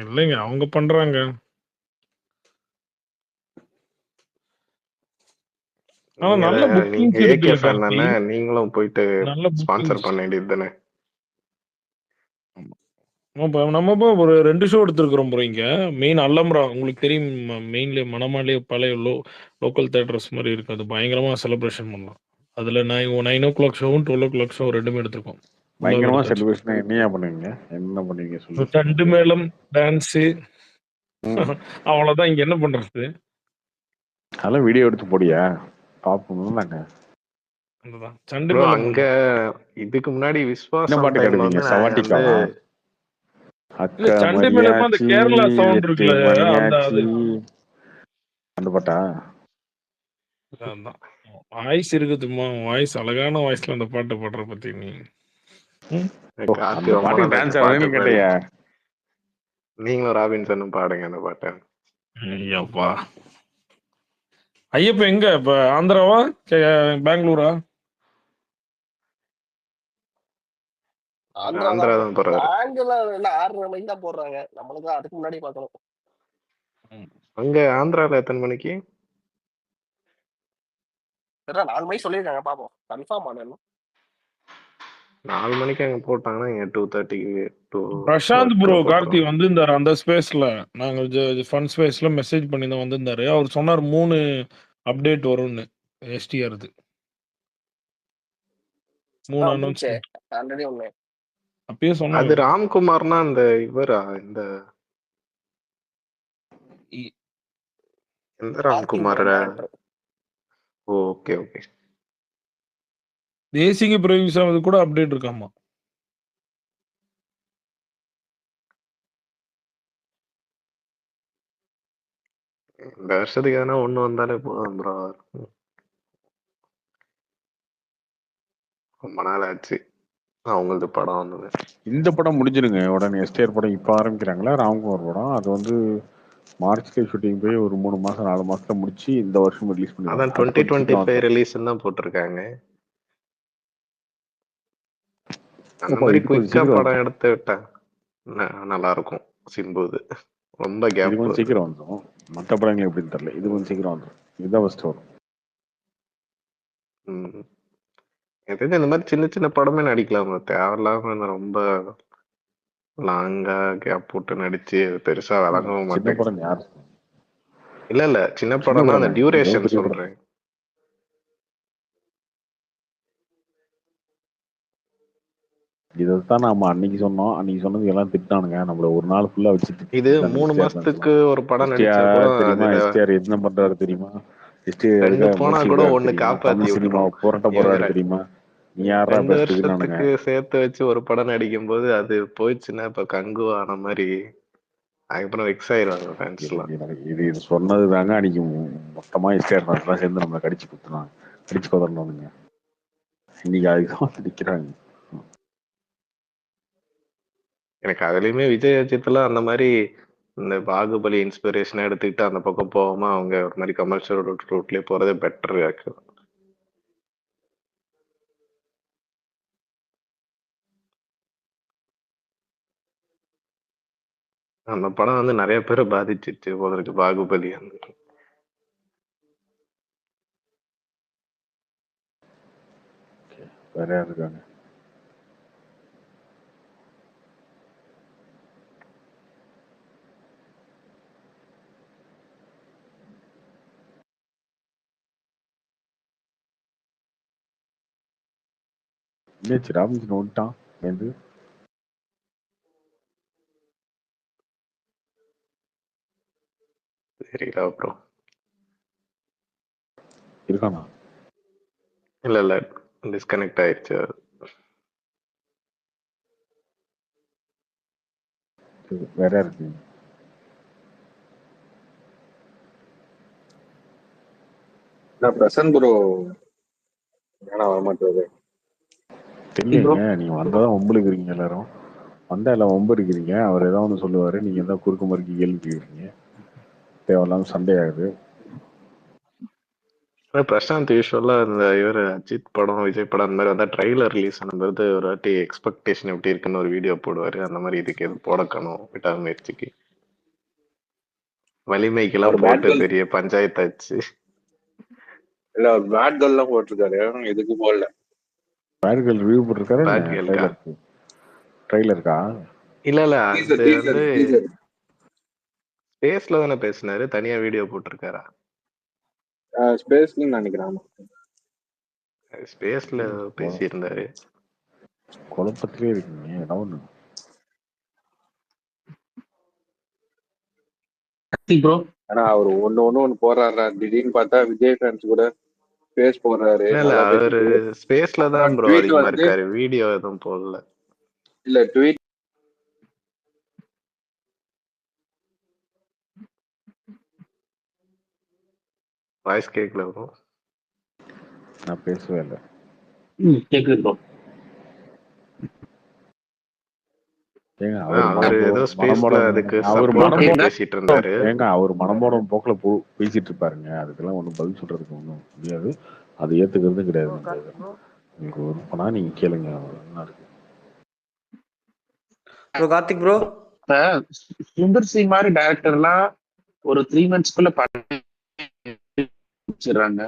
இல்லைங்க அவங்க பண்றாங்க. ஆனா நீங்க நல்ல நீங்க புக்கிங்ஸ் ஏகே இருக்குல்ல ஃபேன் கார்த்தி. தானே, நீங்களும் போயிட்டு நல்ல ஸ்பான்சர் புக்கிங்ஸ். பண்ண வேண்டியது தானே. நம்ம இப்போ ஒரு 2 ஷோ எடுத்திருக்கிறோம் ப்ரோ இங்க. மெயின் அல்லம்ரா உங்களுக்கு தெரியும். மெயின்ல மணமாலே பழைய லோக்கல் தியேட்டர்ஸ் மாதிரி இருக்கு. அது பயங்கரமா செலிப்ரேஷன் பண்ணலாம். அதுல 9 ஷோவும் 12 ஷோ 2மே எடுத்திருக்கோம். ஃபுல்லாவே பயங்கரமா எடுத்தாச்சு. செலிப்ரேஷன் என்னையா பண்ணுவீங்க? என்ன பண்ணுவீங்க சொல்லி தண்டு மேளம், டான்ஸு அவ்வளவுதான். இங்க என்ன பண்றது? அதெல்லாம் வீடியோ எடுத்து போடியா பாப்போம். நாங்க அதுதான் சண்டு ப்ரோ மேளம் அங்க பண்ணோம். இதுக்கு முன்னாடி என்ன விஸ்வாசம் பாட்டு டைம்ல கேட்டுவீங்க? வந்து நான் வந்து சவாட்டிக்காவா? இல்ல அக்கா சண்டு மேளமா அந்த மரியாச்சி கேரளா சவுண்ட் 8 இருக்குல்ல அந்த மணியாச்சி அது அந்த பாட்டா? அதான் வாய்ஸ் இருக்குதுமா. வாய்ஸ் அழகான வாய்ஸ்ல அந்த பாட்டை பாடுற பத்தி நீ. கார்த்தி அந்த ரொம்ப பாட்டுக்கு நாள் ஆச்சு டான்ஸ் பாட்டு ஆடுவேன்னு பாடி. கேட்டையா? நீங்களும் ராபின்சனும் பாடுங்க அந்த பாட்டை. ஐயப்பா ஐயப்ப எங்க இப்ப? ஆந்திராவா பெங்களூரா? ஆந்திரா ஆந்திரா தான் ப்ரோ. தான் போறாரு. பெங்களூர்ல என்ன 6:30 மணிக்கு தான் போடுறாங்க. நம்மளுக்கு அதுக்கு முன்னாடி பார்க்கணும். அங்க ஆந்திரால எத்தனை மணிக்கு? 4 மணிக்கு சொல்லியிருக்காங்க. பாப்போம். கன்ஃபார்ம் பண்ணணும். 4 மணிக்கு அங்க போட்டாங்கன்னா இங்க 2:30க்கு பிரசாந்த் ப்ரோ கார்த்தி போட்டுருவாங்க. வந்திருந்தாரு அந்த ஸ்பேஸ்ல. நாங்க ஃபன் ஸ்பேஸ்ல மெசேஜ் பண்ணி தான் வந்திருந்தாரு. அவர் சொன்னார் 3 அப்டேட் வரும்னு. எஸ்டிஆர் ஆ 3 வந்துருச்சே. அனௌன்ஸ்மெண்ட் ஆல்ரெடி ஒண்ணு. அப்பயே அது சொன்னாங்க. ராம்குமார்னா இந்த இவரா? இந்த எந்த marking Ramkumar? Director. Okay okay. தேசிக பிரவேசம் கூட அப்டேட் இருக்காமா. இந்த வருஷத்துக்கு எதனா ஒண்ணு வந்தாலே போதும் ப்ரோ. ரொம்ப நாள் ஆச்சு அவங்களது படம் வந்தது. இந்த படம் முடிஞ்சிருங்க உடனே. எஸ்டிஆர் படம் இப்ப ஆரம்பிக்கிறாங்களா? ராம்குமார் படம் அது வந்து மார்ச்ல ஷூட்டிங் போய் ஒரு 3 மாசம் 4 மாசத்துல முடிச்சு இந்த வருஷம் ரிலீஸ் பண்ணிடுவாங்க. அதான் அது கொஞ்சம் சீக்கிரம் 2025 வந்துடும். ரிலீஸ் தான் போட்டிருக்காங்க. அந்த ஓஹோ, மாதிரி இது கொஞ்சம் குயிக்கா சீக்கிரம் படம் வந்துடும். எடுத்து விட்டா நல்லா இருக்கும். சிம்புது ரொம்ப இது கேப் கொஞ்சம் வருது. சீக்கிரம் வந்துடும். மற்ற படங்கள் எப்படின்னு தெரியல. இது கொஞ்சம் சீக்கிரம் வந்துடும். இதுதான் ஃபர்ஸ்ட் வரும். எதாவது இந்த மாதிரி சின்ன சின்ன படமே நடிக்கலாம். தேவையில்லாம ரொம்ப லாங்கா கேப் போட்டு நடிச்சு பெருசா விளங்கவும் சின்ன மாட்டேங்குது. படம் யார்? இல்ல சின்ன சின்ன படம்னா படம் அந்த தான். இதுவும் டியூரேஷன் பெரிய படம். சொல்றேன். இதைத்தான் நாம அன்னைக்கு சொன்னோம். அன்னைக்கு சொன்னது எல்லாம் திட்டானுங்க நம்மள. ஒரு நாள் ஃபுல்லா வச்சு இது திட்டாங்க 3 எஸ்டிஆர் மாசத்துக்கு ஒரு படம் நடிச்சா கூட எஸ்டிஆர் தெரியுமா? அதுல எஸ்டிஆர் என்ன பண்றாரு தெரியுமா? எஸ்டிஆர் 2 எதுக்காக போனா கூட முழிச்சிருக்காரு 1 தெரியுமா? காப்பாத்தி தமிழ் சினிமாவை விட்டுரும். புரட்ட இவங்க போறாரு தெரியுமா? நீ யாரா 2 பேசுறதுக்குன்னானுங்க. வருஷத்துக்கு சேர்த்து வச்சு ஒரு படம் நடிக்கும் போது அது போயிடுச்சுன்னா இப்ப கங்கு ஆன மாதிரி அதுக்கப்புறம் வெக்ஸ் ஆயிடுவாங்க ஃபேன்ஸ் எல்லாம். இது சொன்னது தாங்க அன்னைக்கு மொத்தமா எஸ்டிஆர் ஃபேன்ஸ்லாம் சேர்ந்து நம்மளை கடிச்சு குத்துனாங்க. கடிச்சு கொதறணுங்க. இன்னைக்கு அதுதான் நிக்கிறாங்க. எனக்கு அதுலயுமே விஜய் அஜித்லாம் அந்த மாதிரி இந்த பாகுபலி இன்ஸ்பிரேஷனா எடுத்துக்கிட்டு அந்த பக்கம் போகாம அவங்க ஒரு மாதிரி கமர்ஷியல் ரூட்லயே போறதே பெட்டர் ஆக்சுவலா. அந்த படம் வந்து நிறைய பேரை பாதிச்சிருச்சு போல இருக்கு பாகுபலி. வேற யார் இருக்காங்க? என்னாச்சு ராபின்சன் விட்டான் வந்து தெரியல ப்ரோ. இருக்கானா? இல்ல டிஸ்கனெக்ட் ஆயிடுச்சு. வேற இருக்கு பிரசன்ட் ப்ரோ ஏன்னா வரமாட்டேது தெரியலங்க. நீங்க வந்தாதான் ஒம்பு இருக்கிறீங்க எல்லாரும். வந்தா எல்லாம் ஒம்பு இருக்கிறீங்க. அவர் ஏதாவது ஒன்று சொல்லுவாரு, நீங்க தான் குறுக்க மறுக்கி கேள்வி கேட்குறீங்க. தேவையில்லாம சண்டை ஆகுது. பிரசாந்த் யூஸ்வலா இந்த இவர் அஜித் படம் விஜய் படம் அந்த மாதிரி வந்தா ட்ரைலர் ரிலீஸ் ஆனது ஒரு வாட்டி எக்ஸ்பெக்டேஷன் எப்படி இருக்குன்னு ஒரு வீடியோ போடுவாரு. அந்த மாதிரி இதுக்கு எது போடக்கணும் விடாமுயற்சிக்கு வலிமைக்கெல்லாம் போட்டு பெரிய பஞ்சாயத்தாச்சு. இல்ல ஒரு பேட் கேர்ள் எல்லாம் போட்டிருக்காரு, எதுக்கு போடல. பேட் கேர்ள் ரிவ்யூ போட்டிருக்காரு. ட்ரைலருக்கா? இல்ல அது வந்து ஸ்பேஸ்ல தானே பேசினாரு, தனியா வீடியோ போட்டிருக்காரா? ஸ்பேஸ்ல நினைக்கிறேன். ஸ்பேஸ்ல பேசியிருந்தாரு. குழப்பத்திலே இருக்கீங்க. டவுன் ப்ரோ ஆனா அவர் ஒண்ணு போடுறாரு. திடீர்னு பார்த்தா விஜய் ஃபேன்ஸ் கூட ஸ்பேஸ் போடுறாரு. அவரு ஸ்பேஸ்ல தான் ப்ரோ அதிகமா இருக்காரு, வீடியோ எதுவும் போடல. இல்ல ட்வீட் வாய்ஸ் கேட்கல ப்ரோ. நான் பேசவே இல்லை. கேக்குது ப்ரோ. அவர் ஏதோ ஸ்பேஸ்ல அதுக்கு பேசிட்டு இருந்தாரு. அவர் மனமோட போக்குல பேசிட்டு இருப்பாருங்க. அதுக்கெல்லாம் ஒன்றும் பதில் சொல்றதுக்கு ஒன்றும் முடியாது. அது ஏத்துக்கிறது கிடையாது. உங்களுக்கு விருப்பம்னா நீங்க கேளுங்க. என்ன இருக்கு bro? Karthik bro, Sundar C மாதிரி டைரக்டர்லாம் ஒரு 3 monthsக்குள்ள பண்ணிடுறாங்க.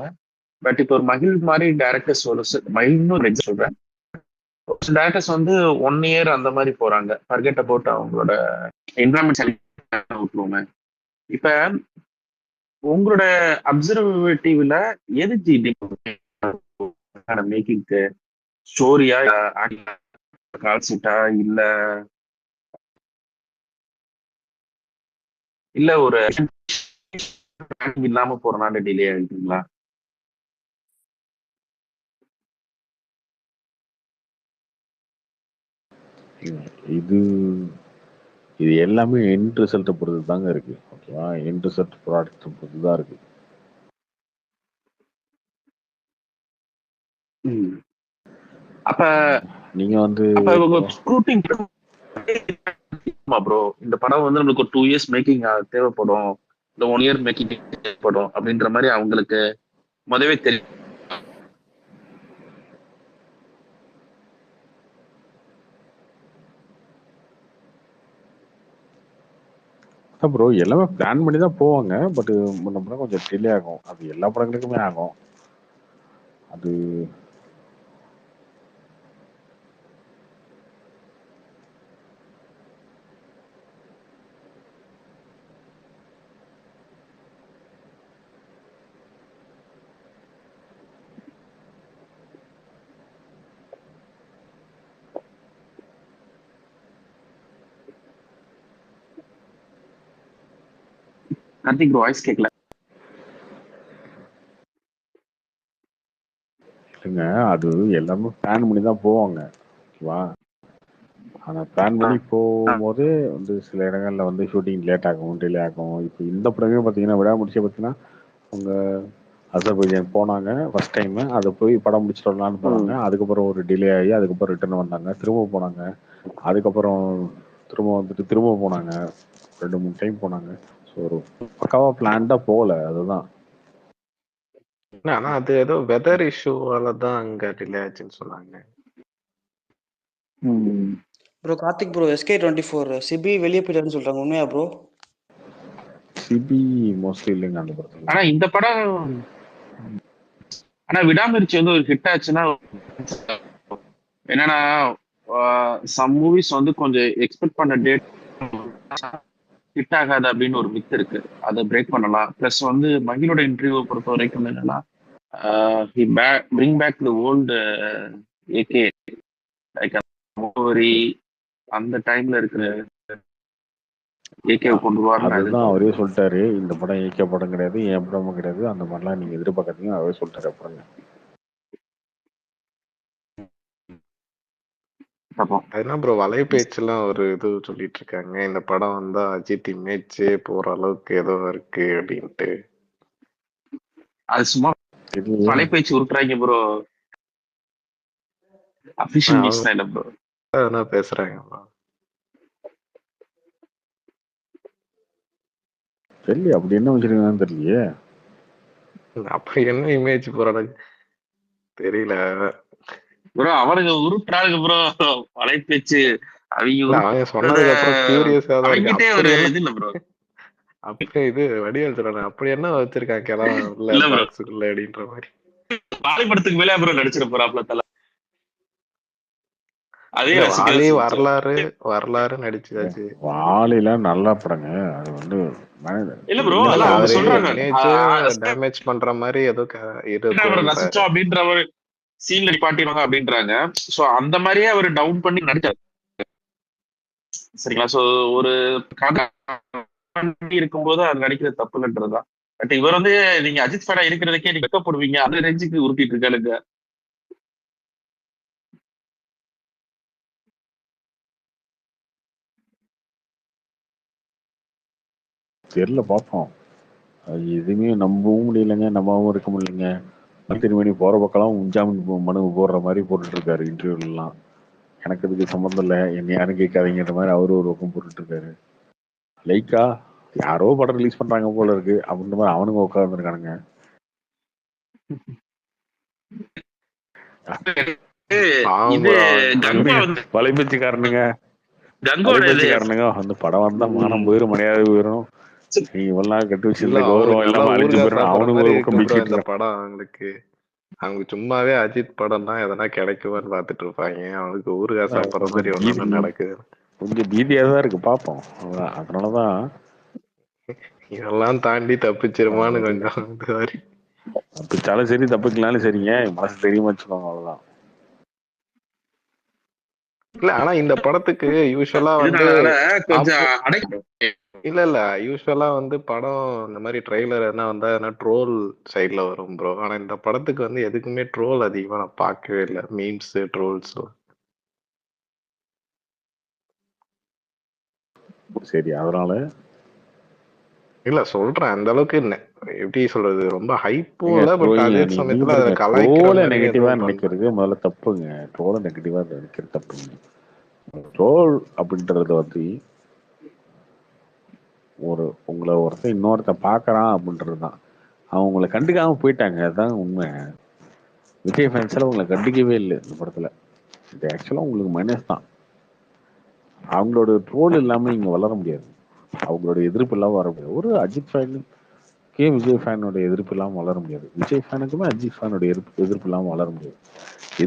பட் இப்போ ஒரு மகிழ் மாதிரி டேரக்டர்ஸ் மகிழ்னு சொல்றேன், டேரக்டர்ஸ் வந்து 1 year அந்த மாதிரி போறாங்க. ஃபர்கெட் அபவுட் அவங்களோட என்விரான்மெண்ட் விட்டுருவோமே. இப்ப உங்களோட அப்சர்வேட்டிவ்ல எது மேக்கிங்க்கு ஸ்டோரியா கால்சிட்டா இல்ல ஒரு இல்லாம போறனால டிலே ஆகிட்டுங்களா? இது எல்லாமே எண்ட் ரிசல்ட்டை பொறுத்து தாங்க இருக்கு. ஓகேவா? எண்ட் ரிசல்ட் ப்ராடக்ட் பொறுத்து தான் இருக்கு. அப்ப நீங்க வந்து ப்ரோ இந்த படம் வந்து நம்மளுக்கு ஒரு 2 years மேக்கிங் தேவைப்படும், இந்த 1 year மேக்கிங் தேவைப்படும் அப்படின்ற மாதிரி அவங்களுக்கு முதவே தெரியும். ப்ரோ எல்லாமே பிளான் பண்ணி தான் போவாங்க. பட் முன்ன கொஞ்சம் டிலே ஆகும். அது எல்லா படங்களுக்குமே ஆகும். அது கார்த்திக் வாய்ஸ் கேட்கல. இல்லைங்க, அது எல்லாமே பிளான் பண்ணி தான் போவாங்க. ஓகேவா? ஆனால் பிளான் பண்ணி போகும்போது வந்து சில இடங்கள்ல வந்து ஷூட்டிங் லேட் ஆகும், டிலே ஆகும். இப்போ இந்த படமே பார்த்தீங்கன்னா விடாமுடிச்சே பார்த்தீங்கன்னா அவங்க அசர்பைஜான் போனாங்க ஃபர்ஸ்ட் டைம். அதை போய் படம் முடிச்சுட்டு வரலான்னு போனாங்க. அதுக்கப்புறம் ஒரு டிலே ஆகி அதுக்கப்புறம் ரிட்டர்ன் வந்தாங்க, திரும்ப போனாங்க. அதுக்கப்புறம் திரும்ப போனாங்க. 2-3 டைம் போனாங்க. ஸோ ஒரு பக்காவா பிளான்டா போகல. அதுதான். ஆனா அது ஏதோ வெதர் இஷ்யூவால தான் அங்க டிலே ஆச்சுன்னு சொன்னாங்க. Bro Karthik bro, SK24 CP வெளியே போயிட்டாருன்னு சொல்றாங்க, உண்மையா ப்ரோ? சிபி மோஸ்ட்லி இல்லைங்க அந்த படத்துல. ஆனா இந்த படம் விடாமுயற்சி வந்து ஒரு ஹிட் ஆச்சுன்னா என்னன்னா சம் மூவிஸ் வந்து கொஞ்சம் எக்ஸ்பெக்ட் பண்ண டேட் ஹிட் ஆகாது அப்படின்னு ஒரு மித் இருக்கு. அதை பிரேக் பண்ணலாம். பிளஸ் வந்து மகிழோட இன்டர்வியூ பொறுத்த வரைக்கும் என்னன்னா bring back the old AK like Mugavaree அந்த டைம்ல இருக்கிற ஏகே கொண்டு வருவாருன்னு நான் அதுதான் அவரே எதிர்பார்க்கிறேன். சொல்லிட்டாரு, இந்த படம் ஏகே படம் கிடையாது, என் படமும் கிடையாது, அந்த மாதிரிலாம் நீங்க எதிர்பார்க்காதீங்க, அவரே சொல்லிட்டாரு. அப்புறம் அதுதான் ப்ரோ வலைபேச்செல்லாம் ஒரு இது சொல்லிட்டு இருக்காங்க, இந்த படம் வந்தா அஜித் இமேஜே போற அளவுக்கு ஏதோ இருக்கு அப்படின்ட்டு. அது சும்மா வலைபேச்சு உருட்டுறாங்க ப்ரோ, அபிஷியல் நியூஸ் இல்ல ப்ரோ. அதெல்லாம் பேசுறாங்க சரி, அப்படி என்ன வச்சிருக்காங்கன்னு தெரியலையே. அப்ப என்ன இமேஜ் போறாங்க தெரியல ப்ரோ. அவனுங்க உருட்டுறாங்க ப்ரோ வலைபேச்சு. அவங்க சொன்னதுக்கு அப்புறம் கியூரியஸா தான் இருக்கு. அவங்கிட்டே ஒரு இது இல்ல ப்ரோ. அப்படியே இது வடிவேல் சொல்றாங்க, அப்படி என்ன வச்சிருக்காங்க உள்ள பாக்ஸுக்குள்ள அப்படின்ற மாதிரி. வாலிபடத்துக்கு மேலே ப்ரோ நடிச்சிட போறாப்ல தல. அதே வாலி வரலாறு நடிச்சாச்சு. வாலிலாம் நல்ல படங்க. அது வந்து இல்ல ப்ரோ, அதான் அவங்க சொல்றாங்க டேமேஜ் பண்ற மாதிரி ஏதோ ரசிச்சோம் அப்படின்ற ஒரு சீன்ல நிப்பாட்டிடுவாங்க அப்படின்றாங்க. சோ அந்த மாதிரியே அவர் டவுன் பண்ணி நடிச்சாரு சரிங்களா. சோ ஒரு இருக்கும்போது அது நடிக்கிறது தப்பு இல்லைன்றதுதான். பட் இவர் வந்து நீங்க அஜித் ஃபேனா இருக்கிறதுக்கே நீங்க வெக்கப்படுவீங்க, அந்த ரேஞ்சுக்கு உருட்டிட்டு இருக்காளுங்க. தெரியல, பார்ப்போம். அது எதுவுமே நம்பவும் முடியலைங்க, நம்பவும் இருக்க முடியலைங்க. திருமணி போற பக்கம் ஜாமீன் மனு போடுற மாதிரி போட்டுட்டு இருக்காரு இன்டர்வியூலாம். எனக்கு இதுக்கு சம்மந்தம் இல்லை, என்ன யாரும் கேட்காதீங்கன்ற மாதிரி அவரு ஒரு பக்கம் போட்டுட்டு இருக்காரு. லைக்கா யாரோ படம் ரிலீஸ் பண்றாங்க போல இருக்கு அப்படின்ற மாதிரி அவனுங்க உட்காந்துருக்கானுங்க. வலைபேச்சுக்காரனுங்க வந்து படம் வந்தா மானம் போயிரும், மரியாதை போயிரும், நீ இவ்வளவு நாள் கட்டு வச்சிருந்த கௌரவம் இல்லாம அழிஞ்சு போயிடும். அவனுக்கு ஒரு பக்கம் இந்த படம் அவங்களுக்கு அவங்க சும்மாவே அஜித் படம் தான் எதனா கிடைக்குமான்னு பாத்துட்டு இருப்பாங்க. அவனுக்கு ஊருகா சாப்பிட்ற மாதிரி ஒண்ணு நடக்குது. கொஞ்சம் பீதியா தான் இருக்கு, பார்ப்போம். அதனாலதான் இதெல்லாம் தாண்டி தப்பிச்சிருமான்னு கொஞ்சம் தப்பிச்சாலும் சரி தப்பிக்கலாலும் சரிங்க, மனசு தெரியுமா வச்சுக்கோங்க, அவ்வளவுதான். இல்ல ஆனா இந்த படத்துக்கு யூஸ்வலா வந்து இல்ல யூஸ்வலா வந்து படம் இந்த மாதிரி ட்ரெய்லர் எதனா வந்தா எதனா ட்ரோல் சைட்ல வரும் ப்ரோ. ஆனா இந்த படத்துக்கு வந்து எதுக்குமே ட்ரோல் அதிகமா நான் பார்க்கவே இல்லை, மீம்ஸ் ட்ரோல்ஸ். சரி, அதனால இல்ல சொல்றேன், அந்த அளவுக்கு எப்படி சொல்றது, ரொம்ப ஹைப்பும் இல்ல, பட் அதே சமயத்துல ட்ரோலை நெகட்டிவா நினைக்கிறது முதல்ல தப்புங்க. ட்ரோலை நெகட்டிவா நினைக்கிறது தப்புங்க. ட்ரோல் அப்படின்றது வந்து உங்களை ஒருத்தன் இன்னொருத்தன் பாக்குறான் அப்படின்றதுதான். அவங்க உங்களை கண்டுக்காம போயிட்டாங்க, அதுதான் உண்மை. விஜய் ஃபேன்ஸ்ல உங்களை கண்டிக்கவே இல்லை இந்த படத்துல. இது ஆக்சுவலா உங்களுக்கு மைனஸ் தான். அவங்களோட ட்ரோல் இல்லாம இங்க வளர முடியாது, அவங்களோட எதிர்ப்பு இல்லாம வர முடியாது. ஒரு அஜித் ஃபேனுக்கே விஜய் ஃபேனோட எதிர்ப்பு இல்லாம வளர முடியாது, விஜய் ஃபேனுக்குமே அஜித் ஃபேனோட எதிர்ப்பு இல்லாம வளர முடியாது.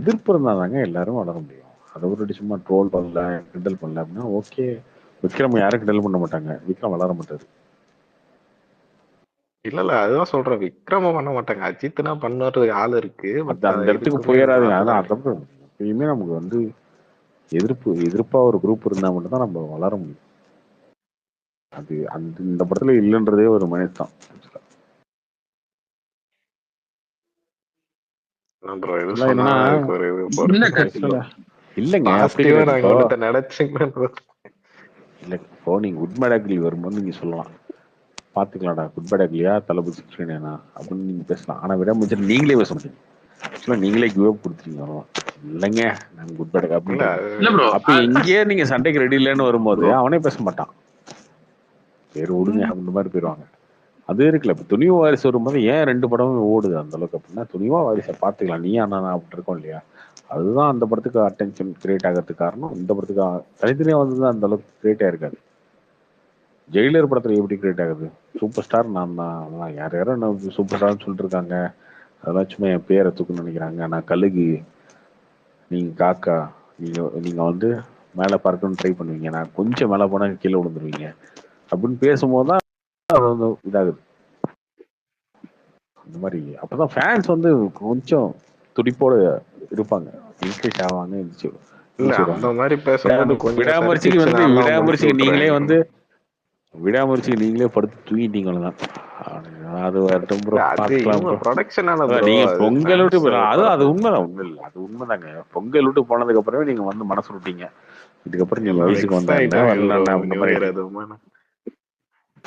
எதிர்ப்பு இருந்தாதாங்க எல்லாரும் வளர முடியும். அதை ஒரு சும்மா ட்ரோல் பண்ணல, கிண்டல் பண்ணல அப்படின்னா ஓகே. விக்ரம் யாரும் கிண்டல் பண்ண மாட்டாங்க, விக்ரம் வளர மாட்டாரு. இல்ல அதுதான் சொல்றேன், விக்ரம பண்ண மாட்டாங்க, அஜித்னா பண்ணுறதுக்கு ஆள் இருக்கு. அந்த இடத்துக்கு போயிடாதுங்க. அதான் அதுக்கப்புறம் எப்பயுமே நமக்கு வந்து எதிர்ப்பா ஒரு குரூப் இருந்தா மட்டும்தான் நம்ம வளர முடியும். அது இந்த படத்துல இல்லைன்றதே ஒரு மைனஸ் தான். இல்லங்க இல்ல, இப்போ நீங்க குட் பேட் அக்லி வரும்போது நீங்க சொல்லலாம், பாத்துக்கலாம்டா குட் பேட் அக்லியா தளபதி சிக்ஸ்டீனா அப்படின்னு நீங்க பேசலாம். ஆனா விடாம நீங்களே பேச முடியும், நீங்களே கிவ் அப் கொடுத்துருக்கீங்க. இல்லைங்க நாங்க குட் பேட் அப்படின்னு அப்ப எங்கேயே நீங்க சண்டைக்கு ரெடி இல்லைன்னு வரும்போது அவனே பேச மாட்டான், சரி விடுங்க அந்த மாதிரி போயிடுவாங்க. அது இருக்குல்ல. இப்ப துணிவா வாரிசு வரும்போது ஏன் 2 படமும் ஓடுது அந்த அளவுக்கு அப்படின்னா, துணிவா வாரிசை பார்த்துக்கலாம், நீ அண்ணா அப்படி இருக்கோம் இல்லையா. அதுதான் அந்த படத்துக்கு அட்டென்ஷன் கிரியேட் ஆகிறதுக்கு காரணம். இந்த படத்துக்கு தனித்தனியா வந்து அந்த அளவுக்கு கிரியேட் ஆயிருக்காது. ஜெயிலர் படத்துல எப்படி கிரியேட் ஆகுது, சூப்பர் ஸ்டார் நான் தான், யார் யாரும் என்ன சூப்பர் ஸ்டார்னு சொல்லிட்டு இருக்காங்க, அதெல்லாம் சும்மா என் பேரை தூக்குன்னு நினைக்கிறாங்க, நான் கழுகு, நீங்க காக்கா, நீங்க வந்து மேலே பறக்கணும்னு ட்ரை பண்ணுவீங்க, நான் கொஞ்சம் மேலே போனா கீழே விழுந்துருவீங்க அப்படின்னு பேசும்போதுதான் அது வந்து இதாகுது அந்த மாதிரி. அப்பதான் ஃபேன்ஸ் வந்து கொஞ்சம் துடிப்போட இருப்பாங்க, இன்க்ரீஸ் ஆவாங்க. இல்ல முடிச்சிடுவாங்க. அந்த மாதிரி பேசும்போது கொஞ்சம் விடாமுயற்சிக்கு வந்து சறுக்கிச்சுனாலாம் முடிச்சு விடாமுயற்சிக்கு நீங்களே விட்டுறேன். வந்து விடாமுயற்சிக்கு நீங்களே படுத்து தூங்கிட்டீங்க அவ்வளவுதான். அது வரட்டும் ப்ரோ, அது பார்த்துக்கலாம் இவங்க ப்ரோ. ப்ரொடக்ஷனால அதான் ப்ரோ, நீங்க அது பொங்கல் விட்டு ஃபேன்ஸ் அது படம். உண்மைதான், உண்மை இல்லை, அது உண்மைதாங்க. பொங்கல் விட்டு போனதுக்கு அப்புறமே நீங்க வந்து மனசு விட்டீங்க, இதுக்கப்புறம் நீங்க எல்லாம் வயசுக்கு வெக்ஸ் வந்தா என்ன ஆயிட்டாங்க வரல ப்ரோ அந்த நியூ மாதிரி இயர் ஆயிட்டீங்க. அதுவுமா.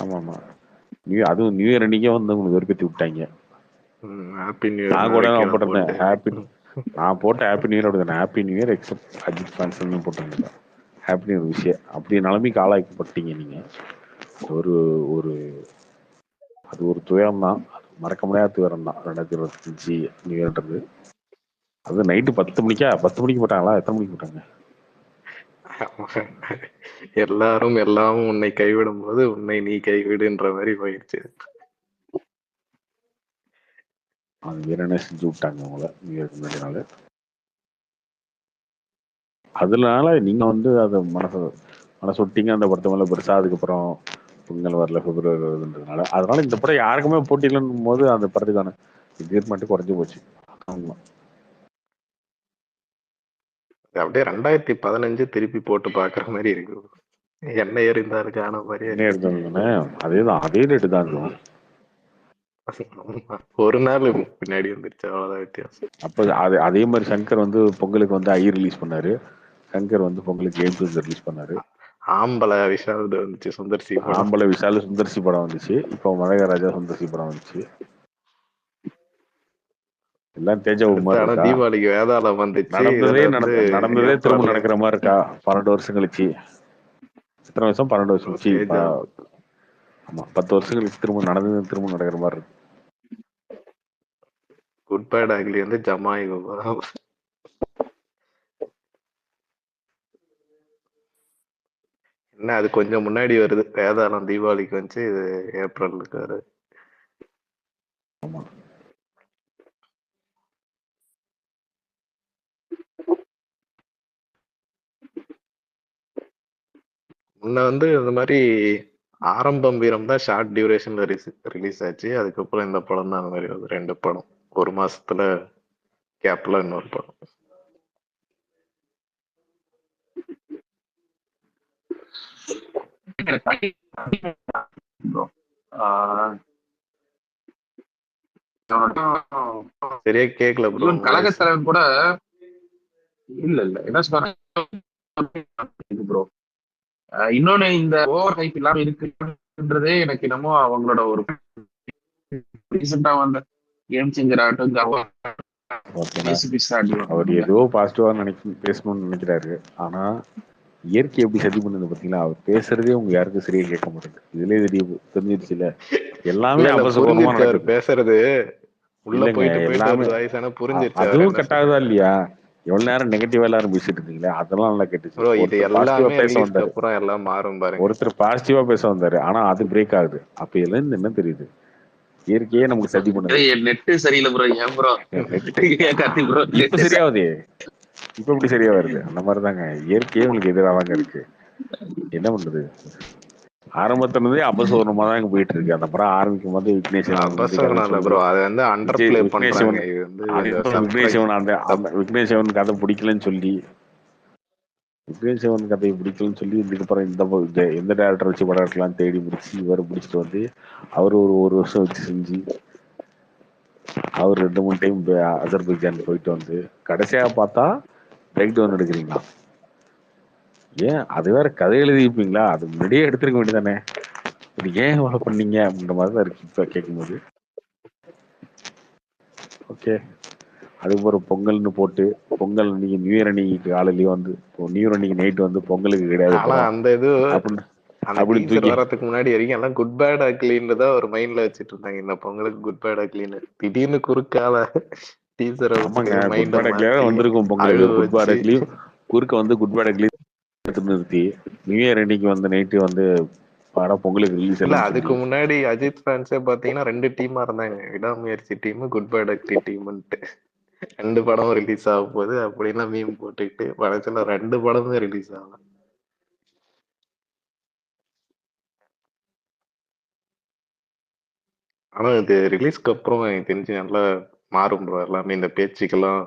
ஆமா ஆமா, அதுவும் நியூ இயர் அன்னைக்கே வந்து உங்களுக்கு வெறுப்பேத்தி விட்டாங்க. ஹாப்பி நியூ இயர் நான் கூட நாளைக்கு நான் போட்டிருந்தேன் போட்டு ஹாப்பி, நான் போட்ட ஹாப்பி நியூ இயர் அப்படிதான், happy new year except Ajith fans போட்டிருந்தேன். ஹாப்பி நியூ இயர் விஷயம் அப்படி நிலைமைக்கு ஆளாக்கப்பட்டீங்க நீங்க. ஒரு ஒரு அது ஒரு துயரம் தான், மறக்க முடியாத துயரம் தான். 2025 நியூ இயர்ன்றது. அது நைட்டு 10 மணிக்கு போட்டாங்களா, எத்தனை மணிக்கு போட்டாங்க? எல்லாரும் எல்லாமும் உன்னை கைவிடும் போது உன்னை நீ கைவிடுன்ற மாதிரி போயிடுச்சு. அது வீரனே செஞ்சு விட்டாங்க அவங்கள நியூ இயர்க்கு முன்னாடி நாள். அதனால நீங்க வந்து அதை மனசு விட்டீங்க அந்த படத்து மேல பெருசா. அதுக்கப்புறம் பொங்கல் வரல, பிப்ரவரி வருதுன்றதுனால, அதனால இந்த படம் யாருக்குமே போட்டி இல்லைன்னும் போது அந்த படத்துக்கான எக்ஸைட்மெண்ட் குறைஞ்சு போச்சு. ஆமா, அப்படியே 2015 திருப்பி போட்டு பாக்குற மாதிரி இருக்கு. என்ன இருந்தாலும் காண மாதிரியே என்ன இருக்கு. எடுத்தாலுமே அதேதான், அதே ரேட்டு தான் இருக்கும். ஒரு நாள் பின்னாடி வந்துருச்சு, அவ்வளவுதான் வித்தியாசம். அப்ப அதே மாதிரி சங்கர் வந்து பொங்கலுக்கு வந்து ஐ ரிலீஸ் பண்ணாரு, சங்கர் வந்து பொங்கலுக்கு கேம்ஸ் ரிலீஸ் பண்ணாரு. ஆம்பளை விஷால் வந்துச்சு, சுந்தர்சி படம். ஆம்பளை விஷால் சுந்தர்சி படம் வந்துச்சு. இப்போ மதகராஜா சுந்தர்சி படம் வந்துச்சு. எல்லாம் தேஜா மாதிரி இருக்கா? தீபாவளிக்கு வேதாளம் வந்துச்சு. நடந்ததே திரும்ப நடக்கிற மாதிரி இருக்கா? 12 வருஷம் கழிச்சு. எத்தனை வருஷம்? 12 வருஷம் கழிச்சு. ஆமா, 10 வருஷம் கழிச்சு திரும்ப நடக்கிற மாதிரி இருக்கு. குட் பேட் அக்லி வந்து ஜமாய் என்ன, அது கொஞ்சம் முன்னாடி வருது. வேதாளம் தீபாவளிக்கு வந்துச்சு, இது ஏப்ரலுக்கு வருது. ஆமா, முன்ன வந்து இந்த மாதிரி ஆரம்பம் வீரம் தான் ஷார்ட் டியூரேஷன்ல ரிலீஸ் ஆச்சு. அதுக்கப்புறம் இந்த படம் தான் அந்த மாதிரி வருது. 2 படம் ஒரு மாசத்துல கேப்ல இன்னொரு படம். சரியா கேக்கல ப்ரோ. கழகத்தலைவன் கூட இல்ல என்ன சொல்றேன் ப்ரோ. இன்னொன்னு, இந்த ஓவர் ஹைப் இல்லாம இருக்குன்றதே எனக்கு என்னமோ அவங்களோட ஒரு ரீசெண்டா வந்த கேம் சேஞ்சர் ஆகட்டும், அவர் ஏதோ பாசிட்டிவா பேசணும்னு நினைக்கிறாரு. ஆனா இயற்கை எப்படி சதி பண்ணுது பாத்தீங்களா? அவர் பேசுறதே உங்க யாருக்கும் சரியா கேட்க மாட்டேங்குது. இதுலயே தெரிஞ்சிருச்சு இல்ல, எல்லாமே அபசகுணமா நடக்குது. பேசுறது உள்ள போயிட்டு எல்லாமே புரிஞ்சிருச்சு. அதுவும் கட் ஆகுதா இல்லையா? எவ்வளவு நேரம் நெகட்டிவா எல்லாரும் பேசிட்டு இருந்தீங்களா, அதெல்லாம் நல்லா கேட்டுச்சு. ஒருத்தர் பாசிட்டிவா பேச வந்தாரு, எல்லாம் மாறும் பாருங்க. ஒருத்தர் பாசிட்டிவா பேச வந்தாரு, ஆனா அது பிரேக் ஆகுது. அப்ப இதுல இருந்து என்ன தெரியுது? இயற்கையே நமக்கு சதி பண்ணுது. நெட் சரியில்லை ப்ரோ. ஏன் ப்ரோ இப்ப சரியாவது? இப்ப எப்படி சரியா வருது? அந்த மாதிரிதாங்க இயற்கையே உங்களுக்கு எதிராக இருக்கு. என்ன பண்றது? ஆரம்பத்துல இருந்தே அபசூர்ணமா தான் போயிட்டு இருக்கு. அந்த படம் ஆரம்பிக்கும் போது விக்னேஸ்வரன் விக்னேஸ்வரன் கதை பிடிக்கலன்னு சொல்லி, விக்னேஸ்வரன் கதையை பிடிக்கலன்னு சொல்லி இதுக்கப்புறம் எந்த டேரக்டர் வச்சு படம் எடுக்கலாம் தேடி முடிச்சு இவரை பிடிச்சிட்டு வந்து அவர் ஒரு வருஷம் வச்சு செஞ்சு, அவர் 2-3 டைம் அசர்பைஜான் போயிட்டு வந்து கடைசியா பார்த்தா பிரேக் டவுன் எடுக்கிறீங்களா? ஏன் அது வேற கதை எழுதிப்பீங்களா? அது முன்னாடியே எடுத்திருக்க வேண்டியதானே, இது ஏன் இவ்வளவு பண்ணீங்க அப்படின்ற மாதிரி தான் இருக்கு இப்ப கேட்கும்போது. ஓகே, அதுக்கப்புறம் பொங்கல்னு போட்டு, பொங்கல் அன்னைக்கு நியூ இயர் அன்னைக்கு காலையிலயும் வந்து நியூ இயர் அன்னைக்கு நைட் வந்து பொங்கலுக்கு கிடையாது அந்த இது வரதுக்கு முன்னாடி வரைக்கும் எல்லாம் குட் பேட் அக்லின்னு தான் ஒரு மைண்ட்ல வச்சுட்டு இருந்தாங்க. இந்த பொங்கலுக்கு குட் பேட் அக்லின்னு திடீர்னு குறுக்கால டீசரை வந்திருக்கும். பொங்கலுக்கு குட் பேட் அக்லியும் குறுக்க வந்து குட் பேட் அக்லியும் நிறுத்தி நியூ இயர் அன்னைக்கு வந்து நைட்டு வந்து படம் பொங்கலுக்கு ரிலீஸ் இல்ல. அதுக்கு முன்னாடி அஜித் ஃபேன்ஸே பாத்தீங்கன்னா 2 டீமா இருந்தாங்க, விடாமுயற்சி டீம், குட் பேட் அக்லி டீம்ன்ட்டு. 2 படம் ரிலீஸ் ஆக போகுது அப்படின்னா மீம் போட்டுக்கிட்டு படத்துல 2 படமே ரிலீஸ் ஆகலாம். ஆனா இது ரிலீஸ்க்கு அப்புறம் எனக்கு தெரிஞ்சு நல்லா மாறும் ப்ரோ எல்லாமே. இந்த பேச்சுக்கெல்லாம்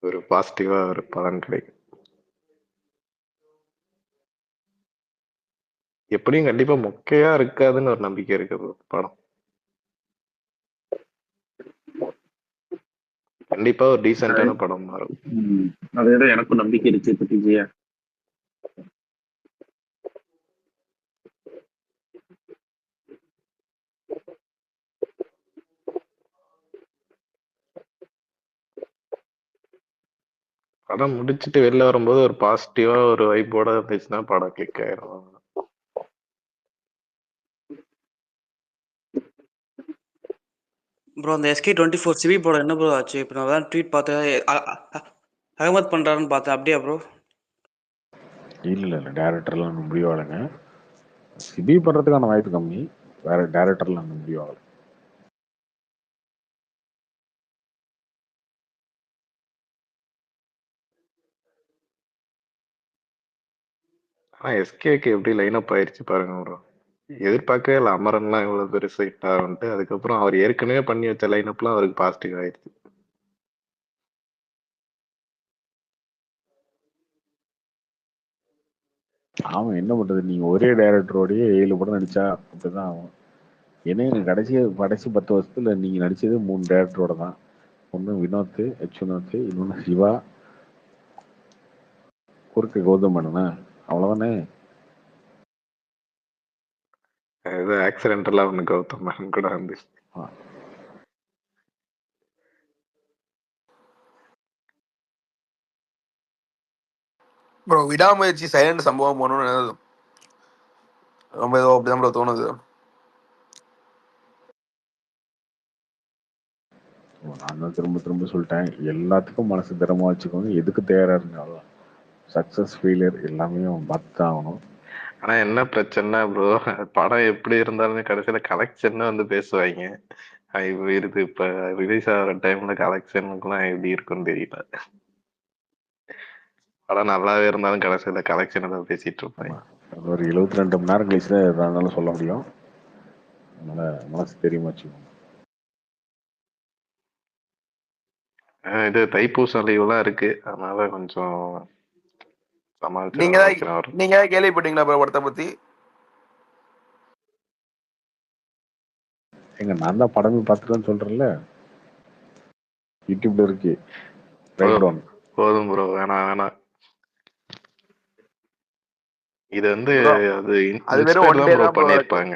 ஒரு பாசிட்டிவா ஒரு பலன் கிடைக்கும். எப்படியும் கண்டிப்பா மொக்கையா இருக்காதுன்னு ஒரு நம்பிக்கை இருக்கு bro படம். கண்டிப்பா ஒரு டீசென்டான படம் மாறும். அதேதான் எனக்கும் நம்பிக்கை இருக்கு இப்ப விஜயா. படம் முடிச்சுட்டு வெளில வரும்போது ஒரு பாசிட்டிவா ஒரு வைப்போட இருந்துச்சுன்னா படம் கிளிக் ஆயிரும். ப்ரோ அந்த SK24 சிவி படம் என்ன ப்ரோ ஆச்சு? இப்போ நான் தான் ட்வீட் பார்த்தேன். அகமத் பண்றாருன்னு பார்த்தேன். அப்படியா ப்ரோ? இல்ல டேரக்டர்லாம் இன்னும் முடிவாகலைங்க. சிபி பண்றதுக்கான வாய்ப்பு கம்மி, வேற டேரக்டர்லாம் இன்னும் முடிவாகலை. ஆனா எஸ்கேக்கு எப்படி லைன் அப் ஆயிருச்சு பாருங்க ப்ரோ. எதிர்பார்க்கவே இல்லை அமரன்லாம் இவ்வளவு பெருசு ஹிட் ஆகும்ட்டு. அதுக்கப்புறம் அவர் ஏற்கனவே பண்ணி வச்ச லைன் அப்லாம் அவருக்கு பாசிட்டிவ் ஆயிருச்சு. அவன் என்ன பண்றது, நீங்க ஒரே டைரக்டரோடய 7 படம் நடிச்சா அப்படிதான் ஆகும். ஏன்னா எனக்கு கடைசி 10 வருஷத்துல நீங்க நடிச்சது 3 டைரக்டரோட தான். ஒன்று வினோத், வினோத், இன்னொன்று சிவா, குறுக்கு கௌதம் மேனனா, அவ்வளவுதானே. ஏதோ ஆக்சிடென்டெல்லாம் ஒன்று கௌதம் மேனன் கூட வந்து. ப்ரோ விடாமுயற்சி சைலண்ட் சம்பவம் போகணும்னு ரொம்ப ஏதோ அப்படிதான் ப்ரோ தோணுது. நான் தான் திரும்ப சொல்லிட்டேன், எல்லாத்துக்கும் மனசு திறமா வச்சுக்கோங்க, எதுக்கு தயாரா இருந்தாலும் சக்சஸ் ஃபெயிலியர் எல்லாமே பார்த்து தான் ஆகணும். ஆனா என்ன பிரச்சனை ப்ரோ, படம் எப்படி இருந்தாலுமே கடைசியில கலெக்ஷன் வந்து பேசுவாங்க. இப்ப ரிலீஸ் ஆகிற டைம்ல கலெக்ஷனுக்குலாம் எப்படி இருக்குன்னு தெரியல. படம் நல்லாவே இருந்தாலும் கடைசியில கலெக்ஷன் தான் பேசிட்டு இருப்பாங்க. ஒரு 72 மணி நேரம் கழிச்சு தான் எதா இருந்தாலும் சொல்ல முடியும். அதனால மனசு தெரியுமா வச்சுக்கோங்க. இது தைப்பூசம் லீவ்லாம் இருக்கு, அதனால கொஞ்சம் நீங்க ஏதாவது கேள்விப்பட்டீங்களா ப்ரோ படத்தை பத்தி? எங்க நான் தான் படமே பார்த்துட்டேன்னு சொல்றேன்ல, யூடியூப்ல இருக்கு. போதும் ப்ரோ, வேணாம். இது வந்து அது வெறும் இன்ஸ்பயர் தான் ப்ரோ பண்ணிருப்பாங்க.